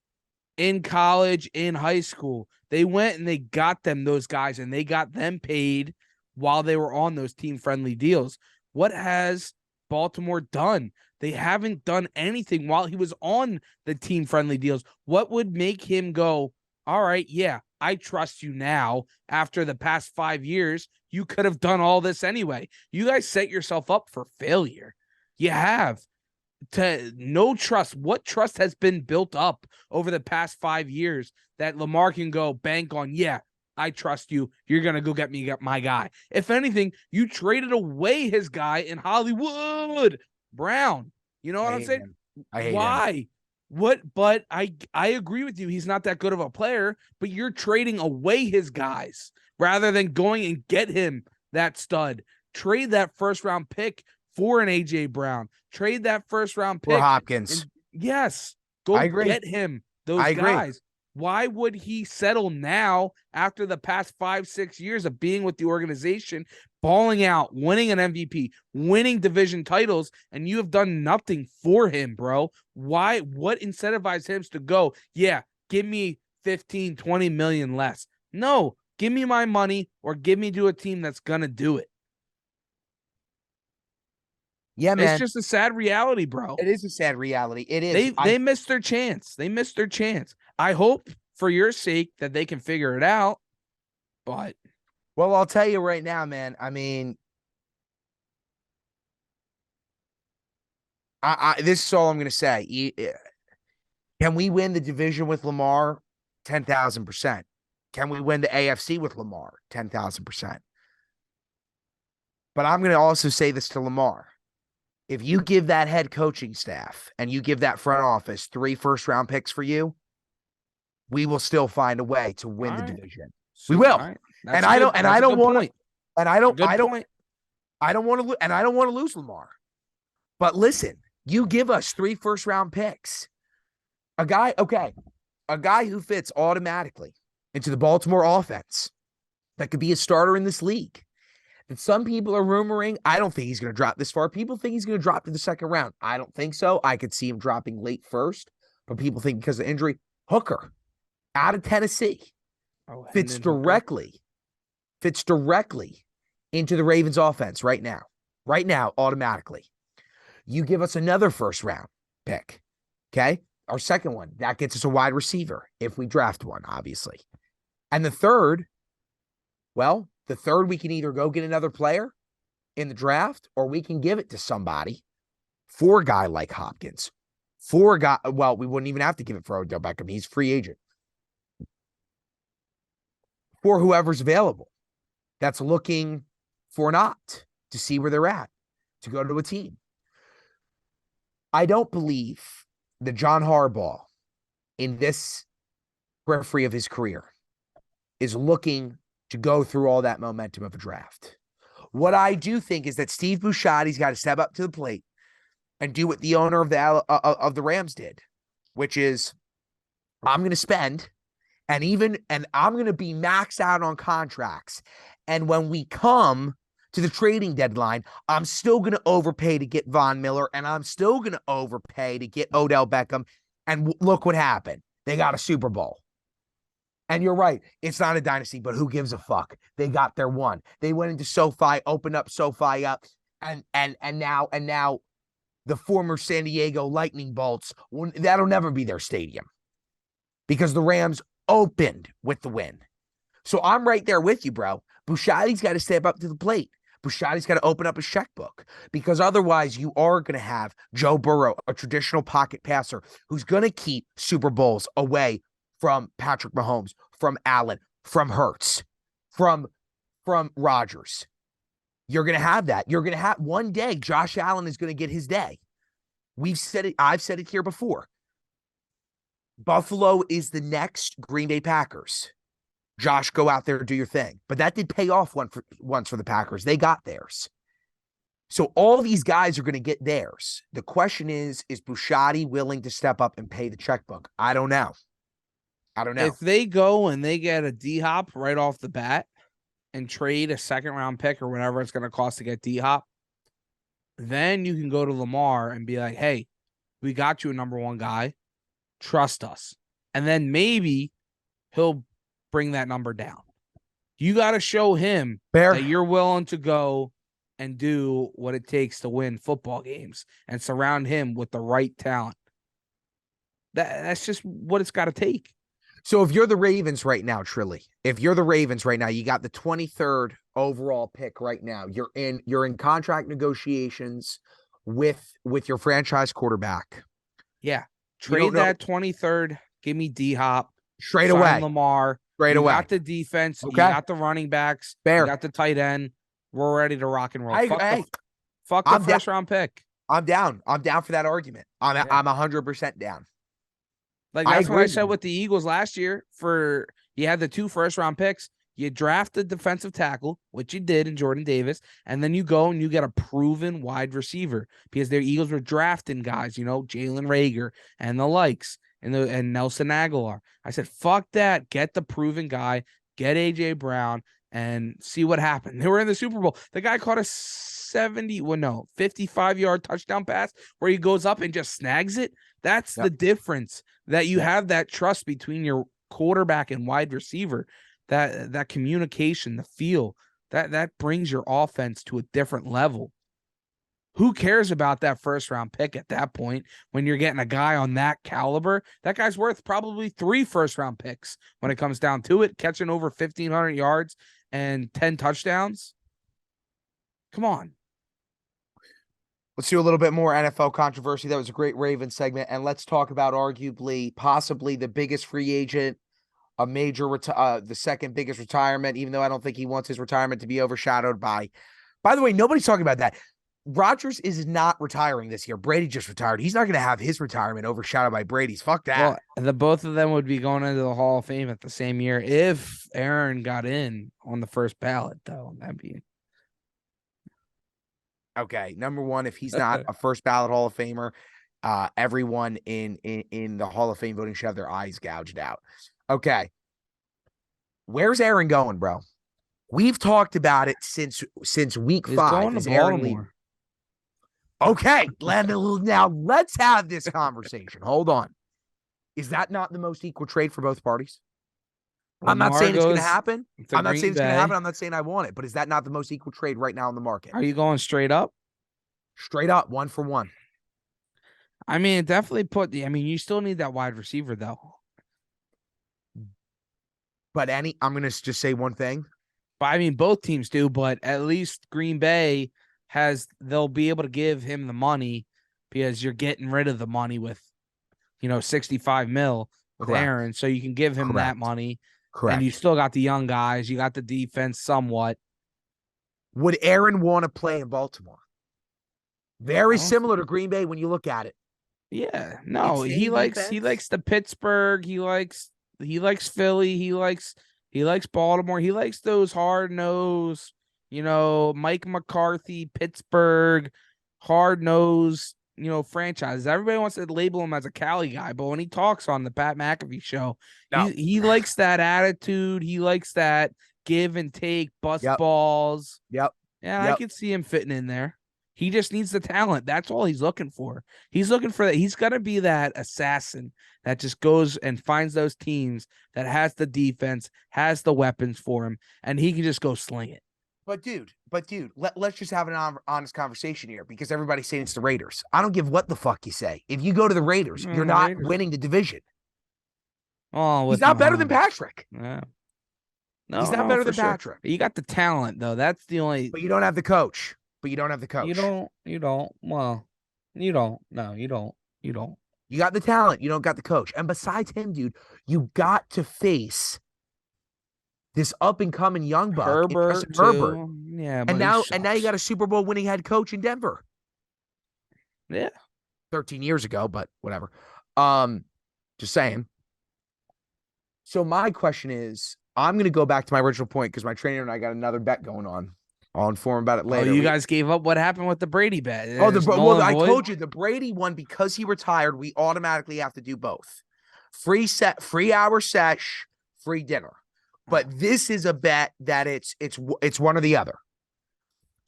in college, in high school. They went and they got them those guys, and they got them paid while they were on those team-friendly deals. What has Baltimore done? They haven't done anything while he was on the team-friendly deals. What would make him go, all right, yeah, I trust you now after the past 5 years? You could have done all this anyway. You guys set yourself up for failure. You have. No trust. What trust has been built up over the past 5 years that Lamar can go bank on? Yeah, I trust you. You're going to go get my guy. If anything, you traded away his guy in Hollywood Brown. You know what I'm saying? I hate Why? him. What? But I agree with you. He's not that good of a player, but you're trading away his guys rather than going and get him that stud. trade that first round pick for an AJ Brown. Trade that first round pick for Hopkins. Yes, go I agree. get him. Those I guys. agree. Why would he settle now after the past 5-6 years of being with the organization, balling out, winning an MVP, winning division titles, and you have done nothing for him, bro? Why? What incentivized him to go, yeah, give me 15, 20 million less? No, give me my money or give me to a team that's going to do it. Yeah, man. It's just a sad reality, bro. It is a sad reality. It is. They missed their chance. They missed their chance. I hope for your sake that they can figure it out. But well, I'll tell you right now, man. I mean, this is all I'm going to say. Can we win the division with Lamar? 10,000%. Can we win the AFC with Lamar? 10,000%. But I'm going to also say this to Lamar. If you give that head coaching staff and you give that front office 3 first-round picks for you, we will still find a way to win the division. We will. Right. And I don't want to lose Lamar. But listen, you give us 3 first-round picks. A guy who fits automatically into the Baltimore offense that could be a starter in this league. And some people are rumoring, I don't think he's going to drop this far. People think he's going to drop to the second round. I don't think so. I could see him dropping late first, but people think because of injury. Hooker out of Tennessee fits directly into the Ravens offense right now, automatically. You give us another first round pick. Okay. Our second one, that gets us a wide receiver if we draft one, obviously. And the third, we can either go get another player in the draft or we can give it to somebody for a guy like Hopkins. We wouldn't even have to give it for Odell Beckham. He's free agent. For whoever's available that's looking for an opt to see where they're at, to go to a team. I don't believe that John Harbaugh, in this periphery of his career, is looking to go through all that momentum of a draft. What I do think is that Steve Bisciotti's got to step up to the plate and do what the owner of the Rams did, which is I'm going to spend and I'm going to be maxed out on contracts. And when we come to the trading deadline, I'm still going to overpay to get Von Miller, and I'm still going to overpay to get Odell Beckham. And look what happened. They got a Super Bowl. And you're right. It's not a dynasty, but who gives a fuck? They got their one. They went into SoFi, opened up SoFi up, and now the former San Diego Lightning Bolts, that'll never be their stadium because the Rams opened with the win. So I'm right there with you, bro. Bisciotti's got to step up to the plate. Bisciotti's got to open up his checkbook because otherwise you are going to have Joe Burrow, a traditional pocket passer who's going to keep Super Bowls away from Patrick Mahomes, from Allen, from Hurts, from Rodgers. You're going to have that. You're going to have one day Josh Allen is going to get his day. We've said it. I've said it here before. Buffalo is the next Green Bay Packers. Josh, go out there and do your thing. But that did pay off once for the Packers. They got theirs. So all these guys are going to get theirs. The question is Bisciotti willing to step up and pay the checkbook? I don't know. If they go and they get a D-Hop right off the bat and trade a second-round pick or whatever it's going to cost to get D-Hop, then you can go to Lamar and be like, hey, we got you a number one guy. Trust us. And then maybe he'll bring that number down. You got to show him that you're willing to go and do what it takes to win football games and surround him with the right talent. That's just what it's got to take. So if you're the Ravens right now, Trilly, you got the 23rd overall pick right now. You're in contract negotiations with your franchise quarterback. Yeah. Trade that 23rd. Give me D-Hop. Straight away. Lamar. Straight away. You got the defense. Okay. You got the running backs. You got the tight end. We're ready to rock and roll. Fuck the first round pick. I'm down. I'm down for that argument. I'm 100% down. Like that's what I said with the Eagles last year. You had the 2 first round picks. You draft a defensive tackle, which you did in Jordan Davis, and then you go and you get a proven wide receiver because their Eagles were drafting guys, Jalen Reagor and the likes and Nelson Aguilar. I said, fuck that. Get the proven guy, get A.J. Brown, and see what happened. They were in the Super Bowl. The guy caught a 55-yard touchdown pass where he goes up and just snags it. That's the difference, that you have that trust between your quarterback and wide receiver, that communication, the feel, that brings your offense to a different level. Who cares about that first-round pick at that point when you're getting a guy on that caliber? That guy's worth probably 3 first-round picks when it comes down to it, catching over 1,500 yards and 10 touchdowns. Come on. Let's do a little bit more NFL controversy. That was a great Ravens segment. And let's talk about arguably, possibly the biggest free agent, a major, the second biggest retirement, even though I don't think he wants his retirement to be overshadowed by the way, nobody's talking about that. Rodgers is not retiring this year. Brady just retired. He's not going to have his retirement overshadowed by Brady's. Fuck that. Well, both of them would be going into the Hall of Fame at the same year if Aaron got in on the first ballot, though. That'd be okay. Number one, if he's not a first ballot Hall of Famer, everyone in the Hall of Fame voting should have their eyes gouged out. Okay. Where's Aaron going, bro? We've talked about it since week 5. He's going to Baltimore. Okay, now let's have this conversation. Hold on. Is that not the most equal trade for both parties? I'm not saying it's going to happen. I'm not saying it's going to happen. I'm not saying I want it. But is that not the most equal trade right now in the market? Are you going straight up? Straight up, 1 for 1. I mean, definitely you still need that wide receiver, though. But I'm going to just say one thing. But I mean, both teams do, but at least Green Bay they'll be able to give him the money because you're getting rid of the money with, $65 million with Aaron. So you can give him that money. Correct. And you still got the young guys. You got the defense somewhat. Would Aaron want to play in Baltimore? Very similar to Green Bay when you look at it. Yeah. No, he likes the Pittsburgh. He likes Philly. He likes Baltimore. He likes those hard-nosed, Mike McCarthy, Pittsburgh, hard-nosed, franchises. Everybody wants to label him as a Cali guy, but when he talks on the Pat McAfee show, he likes that attitude. He likes that give and take, bust balls. Yep. Yeah, I could see him fitting in there. He just needs the talent. That's all he's looking for. He's looking for that. He's got to be that assassin that just goes and finds those teams that has the defense, has the weapons for him, and he can just go sling it. But dude, let's just have an honest conversation here because everybody's saying it's the Raiders. I don't give what the fuck you say. If you go to the Raiders, you're not winning the division. Oh, he's not better than Patrick. Yeah. No, he's not better than Patrick. You got the talent, though. That's the only. But you don't have the coach. You don't. Well, you don't. No, you don't. You got the talent. You don't got the coach. And besides him, dude, you got to face this up and coming young buck, Herbert. Yeah, and now you got a Super Bowl winning head coach in Denver. Yeah, 13 years ago, but whatever. Just saying. So my question is, I'm going to go back to my original point because my trainer and I got another bet going on. I'll inform about it later. Oh, you guys gave up? What happened with the Brady bet? I told you the Brady one, because he retired, we automatically have to do both. Free hour sesh, free dinner. But this is a bet that it's one or the other.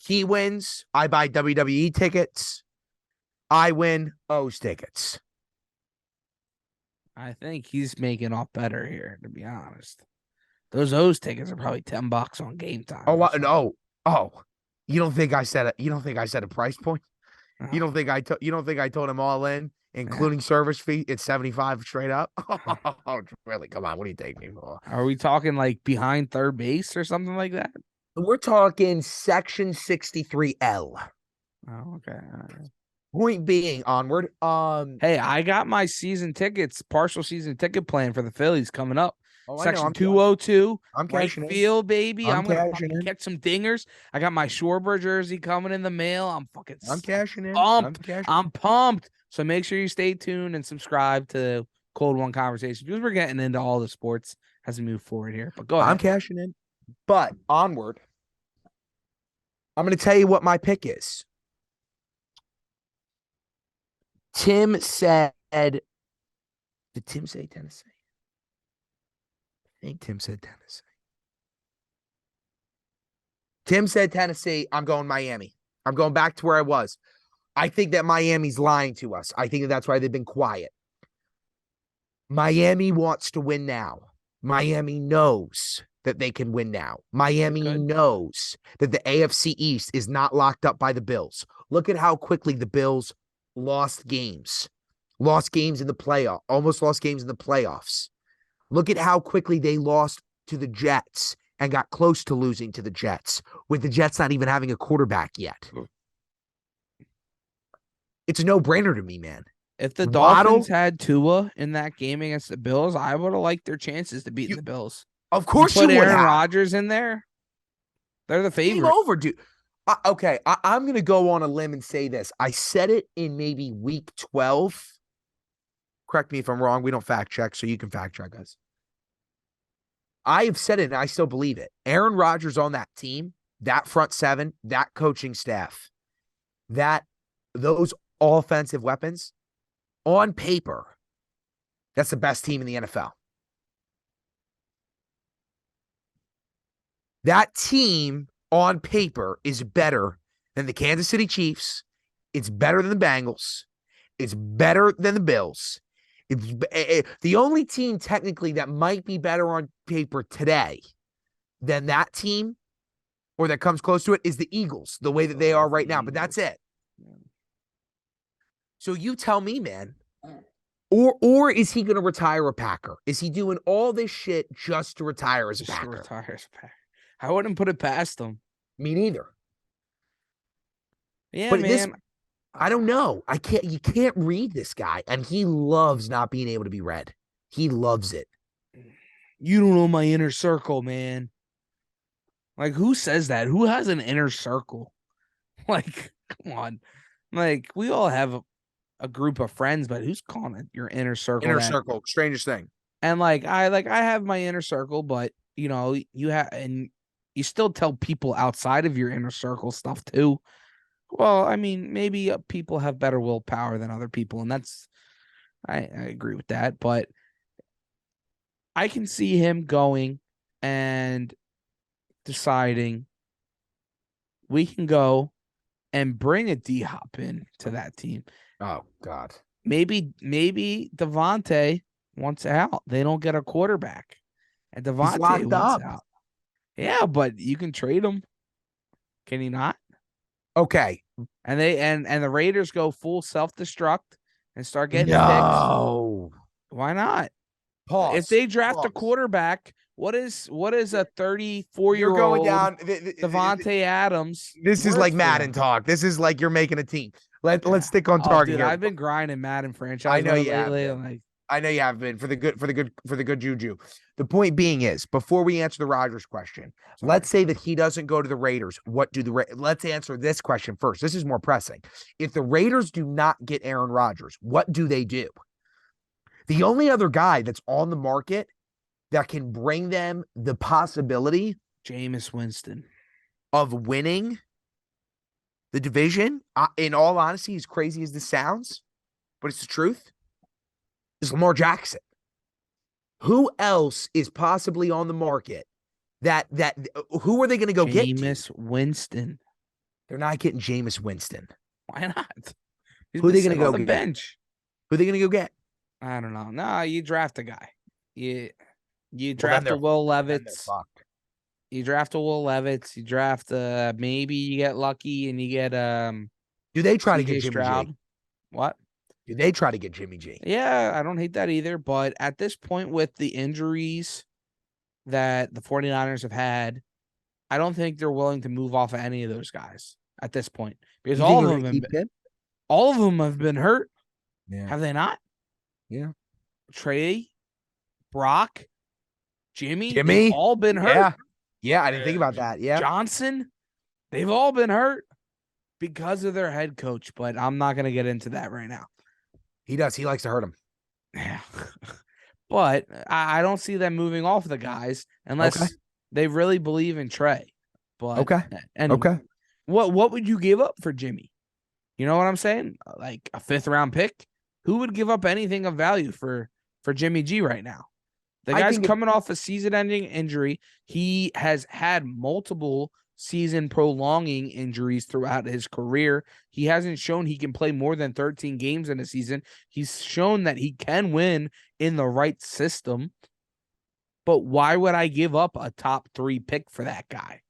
He wins, I buy WWE tickets. I win O's tickets. I think he's making off better here, to be honest. Those O's tickets are probably $10 on Game Time. Oh, you don't think I said a price point? Uh-huh. You don't think I told him all in, including service fee? It's 75 straight up. Oh, really? Come on, what do you take me for? Are we talking like behind third base or something like that? We're talking section 63L. Oh, okay. All right. Point being, onward. Hey, I got my partial season ticket plan for the Phillies coming up. Oh, Section 202. I'm cashing in. Field, baby. I'm going to catch some dingers. I got my Shorebird jersey coming in the mail. I'm cashing in. I'm pumped. So make sure you stay tuned and subscribe to Cold One Conversation because we're getting into all the sports as we move forward here. But go ahead. I'm cashing in. But onward, I'm going to tell you what my pick is. Tim said, did Tim say Tennessee? I think Tim said Tennessee. Tim said Tennessee. I'm going Miami. I'm going back to where I was. I think that Miami's lying to us. I think that's why they've been quiet. Miami wants to win now. Miami knows that they can win now. Miami knows that the AFC East is not locked up by the Bills. Look at how quickly the Bills lost games. Lost games in the playoff. Almost lost games in the playoffs. Look at how quickly they lost to the Jets and got close to losing to the Jets, with the Jets not even having a quarterback yet. It's a no-brainer to me, man. If the Dolphins had Tua in that game against the Bills, I would have liked their chances to beat the Bills. Of course you would have. Aaron Rodgers in there. They're the favorite. Game over, dude. Okay, I'm going to go on a limb and say this. I said it in maybe week 12. Correct me if I'm wrong. We don't fact check, so you can fact check us. I have said it, and I still believe it. Aaron Rodgers on that team, that front seven, that coaching staff, those offensive weapons, on paper, that's the best team in the NFL. That team on paper is better than the Kansas City Chiefs. It's better than the Bengals. It's better than the Bills. It's the only team technically that might be better on paper today than that team, or that comes close to it, is the Eagles, the way that they are right now. But that's it. So you tell me, man. Or is he going to retire a Packer? Is he doing all this shit just to retire as a Packer? I wouldn't put it past him. Me neither. Yeah, but man. I don't know. You can't read this guy, and he loves not being able to be read. He loves it. You don't know my inner circle, man. Like, who says that? Who has an inner circle? Like, come on. Like, we all have a group of friends, but who's calling it your inner circle? Inner circle, strangest thing. And I have my inner circle, but you have, and you still tell people outside of your inner circle stuff too. Well, I mean, maybe people have better willpower than other people, and I agree with that. But I can see him going and deciding we can go and bring a D-Hop in to that team. Oh, God. Maybe Devontae wants out. They don't get a quarterback. And Devontae wants out. Yeah, but you can trade him. Can he not? Okay. And the Raiders go full self-destruct and start getting picks. Why not? Pause. If they draft a quarterback, what is a 34-year-old you're going down Devontae Adams? This is like Madden talk. This is like you're making a team. Let's stick on target dude, here. I've been grinding Madden franchise. I know you have been. I know you have been for the good juju. The point being is, before we answer the Rodgers question, let's say that he doesn't go to the Raiders. Let's answer this question first. This is more pressing. If the Raiders do not get Aaron Rodgers, what do they do? The only other guy that's on the market that can bring them the possibility, Jameis Winston, of winning the division, in all honesty, as crazy as this sounds, but it's the truth, is Lamar Jackson. Who else is possibly on the market that who are they going to go get? Jameis Winston. They're not getting Jameis Winston. Why not? Who are they going to go get? Bench. Who are they going to go get? I don't know. No, you draft a guy. You draft a Will Levis. You draft a Will Levis. You draft maybe you get lucky and you get Do they try to get Jimmy Stroud? G? What? Do they try to get Jimmy G? Yeah, I don't hate that either. But at this point, with the injuries that the 49ers have had, I don't think they're willing to move off of any of those guys at this point. Because all of them have been hurt. Yeah. Have they not? Yeah. Trey, Brock, Jimmy, they've all been hurt. Yeah, I didn't think about that. Yeah. Johnson, they've all been hurt because of their head coach, but I'm not going to get into that right now. He does. He likes to hurt him. Yeah. But I don't see them moving off the guys unless they really believe in Trey. But okay. Anyway, okay. What would you give up for Jimmy? You know what I'm saying? Like a 5th round pick? Who would give up anything of value for Jimmy G right now? The guy's coming off a season-ending injury. He has had multiple season prolonging injuries throughout his career. He hasn't shown he can play more than 13 games in a season. He's shown that he can win in the right system. But why would I give up a top 3 pick for that guy?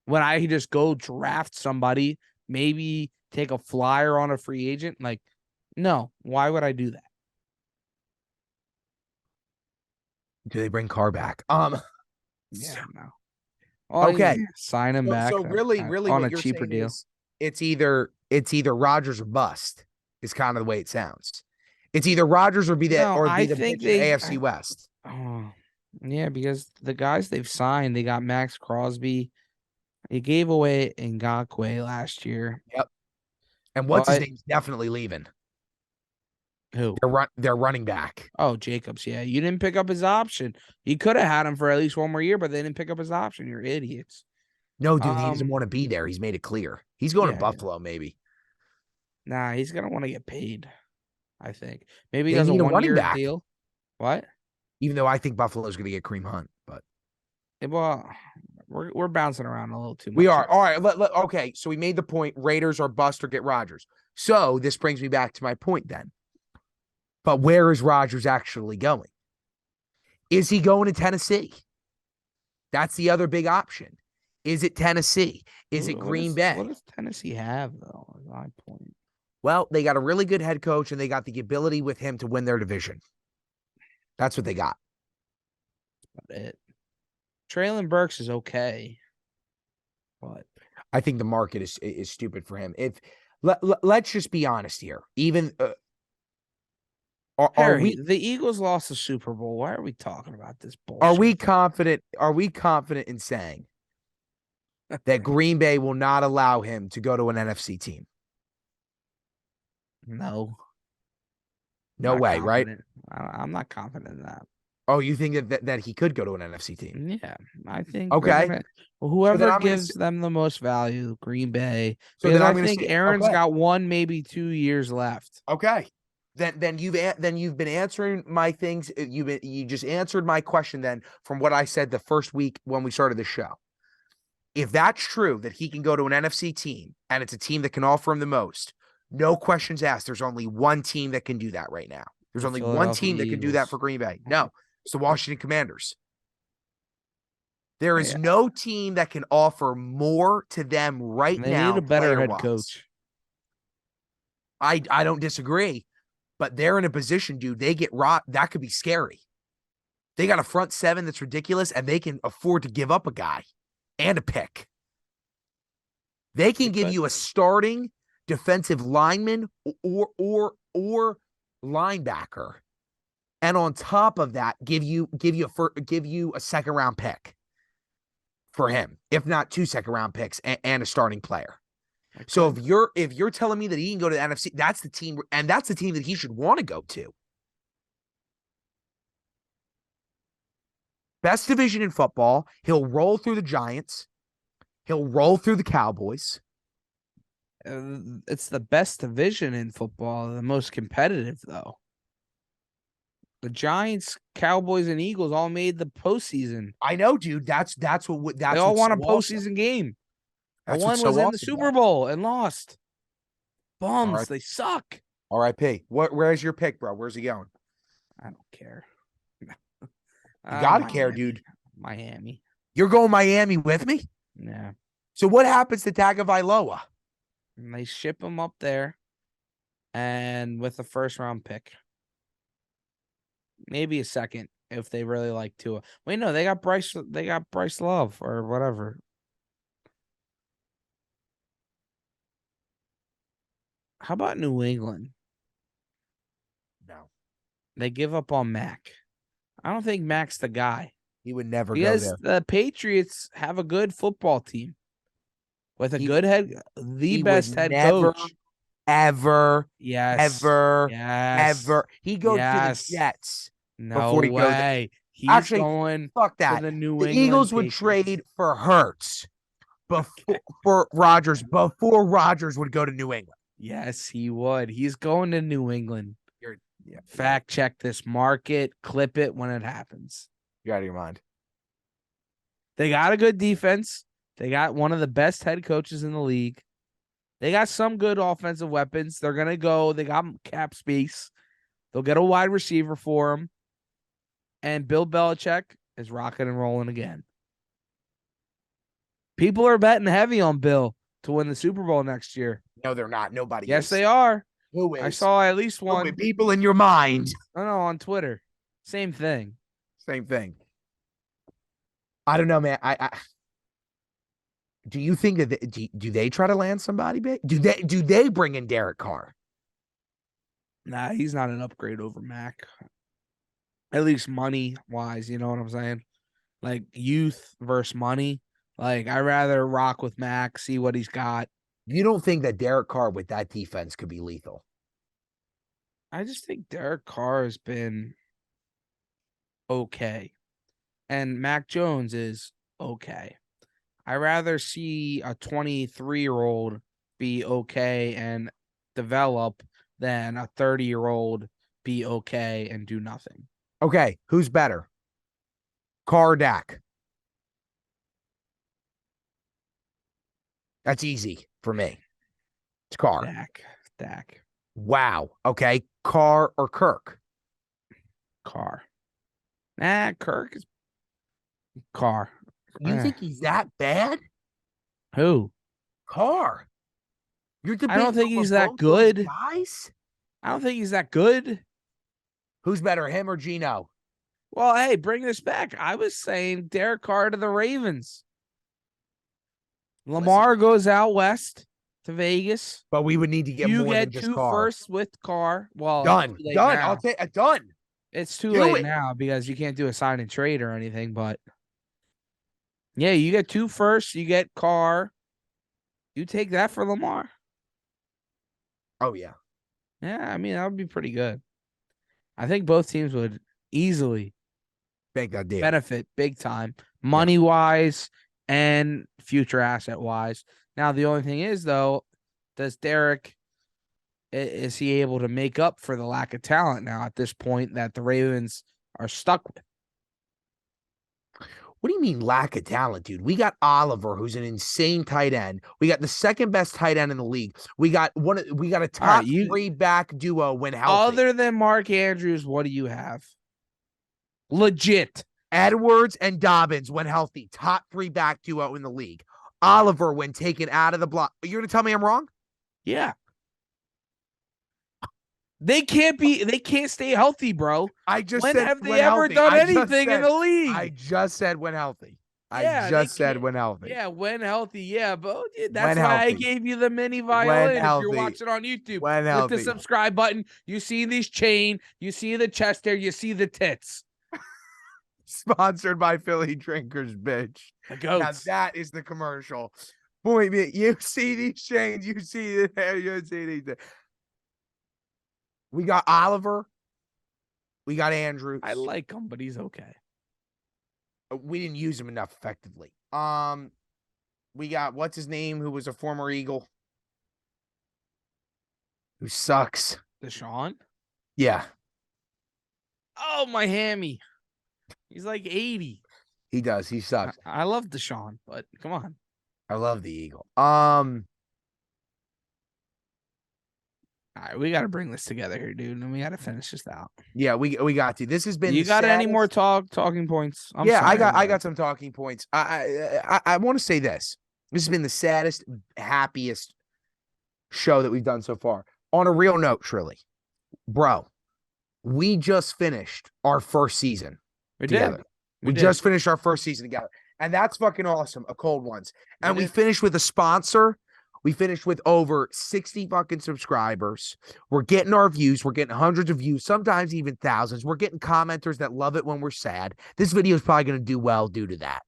When I could just go draft somebody, maybe take a flyer on a free agent? Like, no, why would I do that? Do they bring Carr back? Yeah, no. Well, okay, sign him back. So really, on what a you're cheaper saying deal. is it's either Rodgers or bust. Is kind of the way it sounds. It's either Rodgers or be the AFC West. Oh, yeah, because the guys they've signed, they got Max Crosby. He gave away Ngakoue last year. Yep. And what's his name's definitely leaving. Who? They're running back. Oh, Jacobs. Yeah, you didn't pick up his option. You could have had him for at least one more year, but they didn't pick up his option. You're idiots. No, dude, he doesn't want to be there. He's made it clear. He's going to Buffalo, maybe. Nah, he's gonna want to get paid. I think maybe he does a 1-year deal. What? Even though I think Buffalo's going to get Kareem Hunt, but well, we're bouncing around a little too much. We are. All right. Okay. So we made the point: Raiders are bust or get Rodgers. So this brings me back to my point then. But where is Rodgers actually going? Is he going to Tennessee? That's the other big option. Is it Tennessee? Is it Green Bay? What does Tennessee have, though? Is my point. Well, they got a really good head coach, and they got the ability with him to win their division. That's what they got. That's about it. Traylon Burks is okay, but I think the market is stupid for him. Let's just be honest here. Even the Eagles lost the Super Bowl. Why are we talking about this bullshit? Are we confident in saying that Green Bay will not allow him to go to an NFC team? No. No way, right? I'm not confident in that. Oh, you think that he could go to an NFC team? Yeah, I think. Okay. Whoever gives them the most value, Green Bay. So because I think Aaron's got 1, maybe 2 years left. Okay. Then you've been answering my things. You just answered my question then from what I said the first week when we started the show. If that's true that he can go to an NFC team and it's a team that can offer him the most, no questions asked. There's only one team that can do that right now. There's only one team that can do that for Green Bay. No, it's the Washington Commanders. There is no team that can offer more to them right now. They need a better head coach. I don't disagree, but they're in a position, dude. They get that could be scary. They got a front 7 that's ridiculous, and they can afford to give up a guy and a pick. They can give you a starting defensive lineman or linebacker, and on top of that, give you a second-round pick for him, if not 2 second-round picks and a starting player. Okay. So if you're telling me that he can go to the NFC, that's the team, and that's the team that he should want to go to. Best division in football. He'll roll through the Giants. He'll roll through the Cowboys. It's the best division in football, the most competitive, though. The Giants, Cowboys, and Eagles all made the postseason. I know, dude. They all won a postseason game. One was in the Super Bowl and lost. Bums, right. They suck. R.I.P. Where's your pick, bro? Where's he going? I don't care. You gotta care, dude. Miami. You're going Miami with me? Yeah. So what happens to Tagovailoa? And they ship him up there, and with a first-round pick, maybe a second if they really like Tua. Wait, no, they got Bryce. They got Bryce Love or whatever. How about New England? No, they give up on Mac. I don't think Mac's the guy. He would never go there. Because the Patriots have a good football team with a good head, the best head coach. Ever. He goes to the Jets. No way. He's going fuck that. to the New The England Eagles would Patriots. trade for Hurts for Rodgers before Rodgers would go to New England. Yes, he would. He's going to New England. Fact check this. Mark it. Clip it when it happens. You're out of your mind. They got a good defense. They got one of the best head coaches in the league. They got some good offensive weapons. They're going to go. They got cap space. They'll get a wide receiver for him. And Bill Belichick is rocking and rolling again. People are betting heavy on Bill to win the Super Bowl next year. No, they're not. Nobody Yes, is. they are. Who is? I saw at least one. People in your mind. No, on Twitter. Same thing. Same thing. I don't know, man. Do you think that do they try to land somebody big? Do they bring in Derek Carr? Nah, he's not an upgrade over Mac. At least money wise, you know what I'm saying? Like youth versus money. Like I'd rather rock with Mac, see what he's got. You don't think that Derek Carr with that defense could be lethal? I just think Derek Carr has been okay. And Mac Jones is okay. I'd rather see a 23-year-old be okay and develop than a 30-year-old be okay and do nothing. Okay, who's better? Carr or Dak? That's easy for me. It's Carr. Dak. Wow. Okay, Carr or Kirk? Carr. Nah, Kirk is Carr. You think he's that bad? Who? Carr. I don't think he's that good. Guys? I don't think he's that good. Who's better, him or Geno? Well, hey, bring this back. I was saying Derek Carr to the Ravens. Lamar goes out west to Vegas. But we would need to get more than just Carr. You get 2 firsts with Carr. Well, done. I'll take it. Done. It's too late now because you can't do a sign and trade or anything. But yeah, you get 2 firsts. You get Carr. You take that for Lamar. Oh yeah. Yeah, I mean that would be pretty good. I think both teams would easily make that deal. Benefit big time, money wise and future asset wise. Now the only thing is though, does Derek is he able to make up for the lack of talent now at this point that the Ravens are stuck with? What do you mean lack of talent, dude? We got Oliver, who's an insane tight end. We got the second best tight end in the league. We got a top 3 back duo when healthy. Other than Mark Andrews, what do you have? Legit. Edwards and Dobbins when healthy. Top 3 back duo in the league. Oliver when taken out of the block. You're going to tell me I'm wrong? Yeah. They can't stay healthy, bro. I just when said have they when ever healthy. done anything in the league? I just said when healthy. I just said when healthy. Yeah, when healthy. Yeah, but that's why I gave you the mini violin. If you're watching on YouTube, with the subscribe button, you see these chain, you see the chest hair, you see the tits. Sponsored by Philly Drinkers, bitch. The goats. Now that is the commercial. Boy, man, you see these chains, you see the hair, you see these. We got Oliver. We got Andrews. I like him, but he's okay. We didn't use him enough effectively. We got what's his name, who was a former Eagle, who sucks. Deshaun? Yeah. Oh, my hammy. He's like 80. He does. He sucks. I love Deshaun, but come on. I love the Eagle. All right, we got to bring this together here, dude, and we got to finish this out. Yeah, we got to. This has been. You got any more talking points? I got some talking points. I want to say this. This has been the saddest, happiest show that we've done so far. On a real note, Trilly, bro, we just finished our first season together. We just finished our first season together, and that's fucking awesome. A cold ones, and we finished with a sponsor. We finished with over 60 fucking subscribers. We're getting our views. We're getting hundreds of views, sometimes even thousands. We're getting commenters that love it when we're sad. This video is probably going to do well due to that.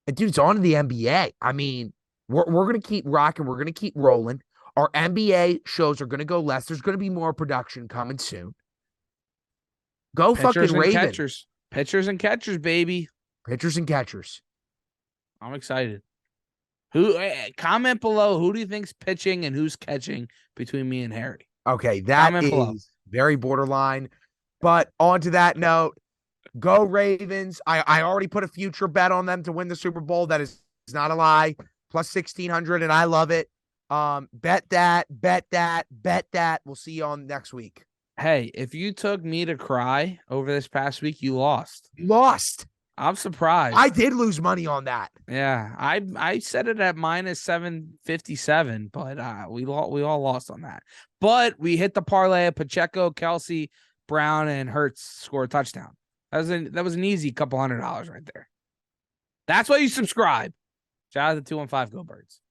And dude, it's on to the NBA. I mean, we're going to keep rocking. We're going to keep rolling. Our NBA shows are going to go less. There's going to be more production coming soon. Go pitchers fucking Ravens. Pitchers and catchers, baby. Pitchers and catchers. I'm excited. Comment below, who do you think's pitching and who's catching between me and Harry? Okay, that is very borderline. But on to that note, go Ravens. I already put a future bet on them to win the Super Bowl. That is not a lie. Plus 1,600, and I love it. Bet that. We'll see you on next week. Hey, if you took me to cry over this past week, you lost. I'm surprised. I did lose money on that. Yeah, I set it at minus 757, but we all lost on that. But we hit the parlay of Pacheco, Kelsey, Brown, and Hurts score a touchdown. That was an easy couple $100 right there. That's why you subscribe. Shout out to 215 Go Birds.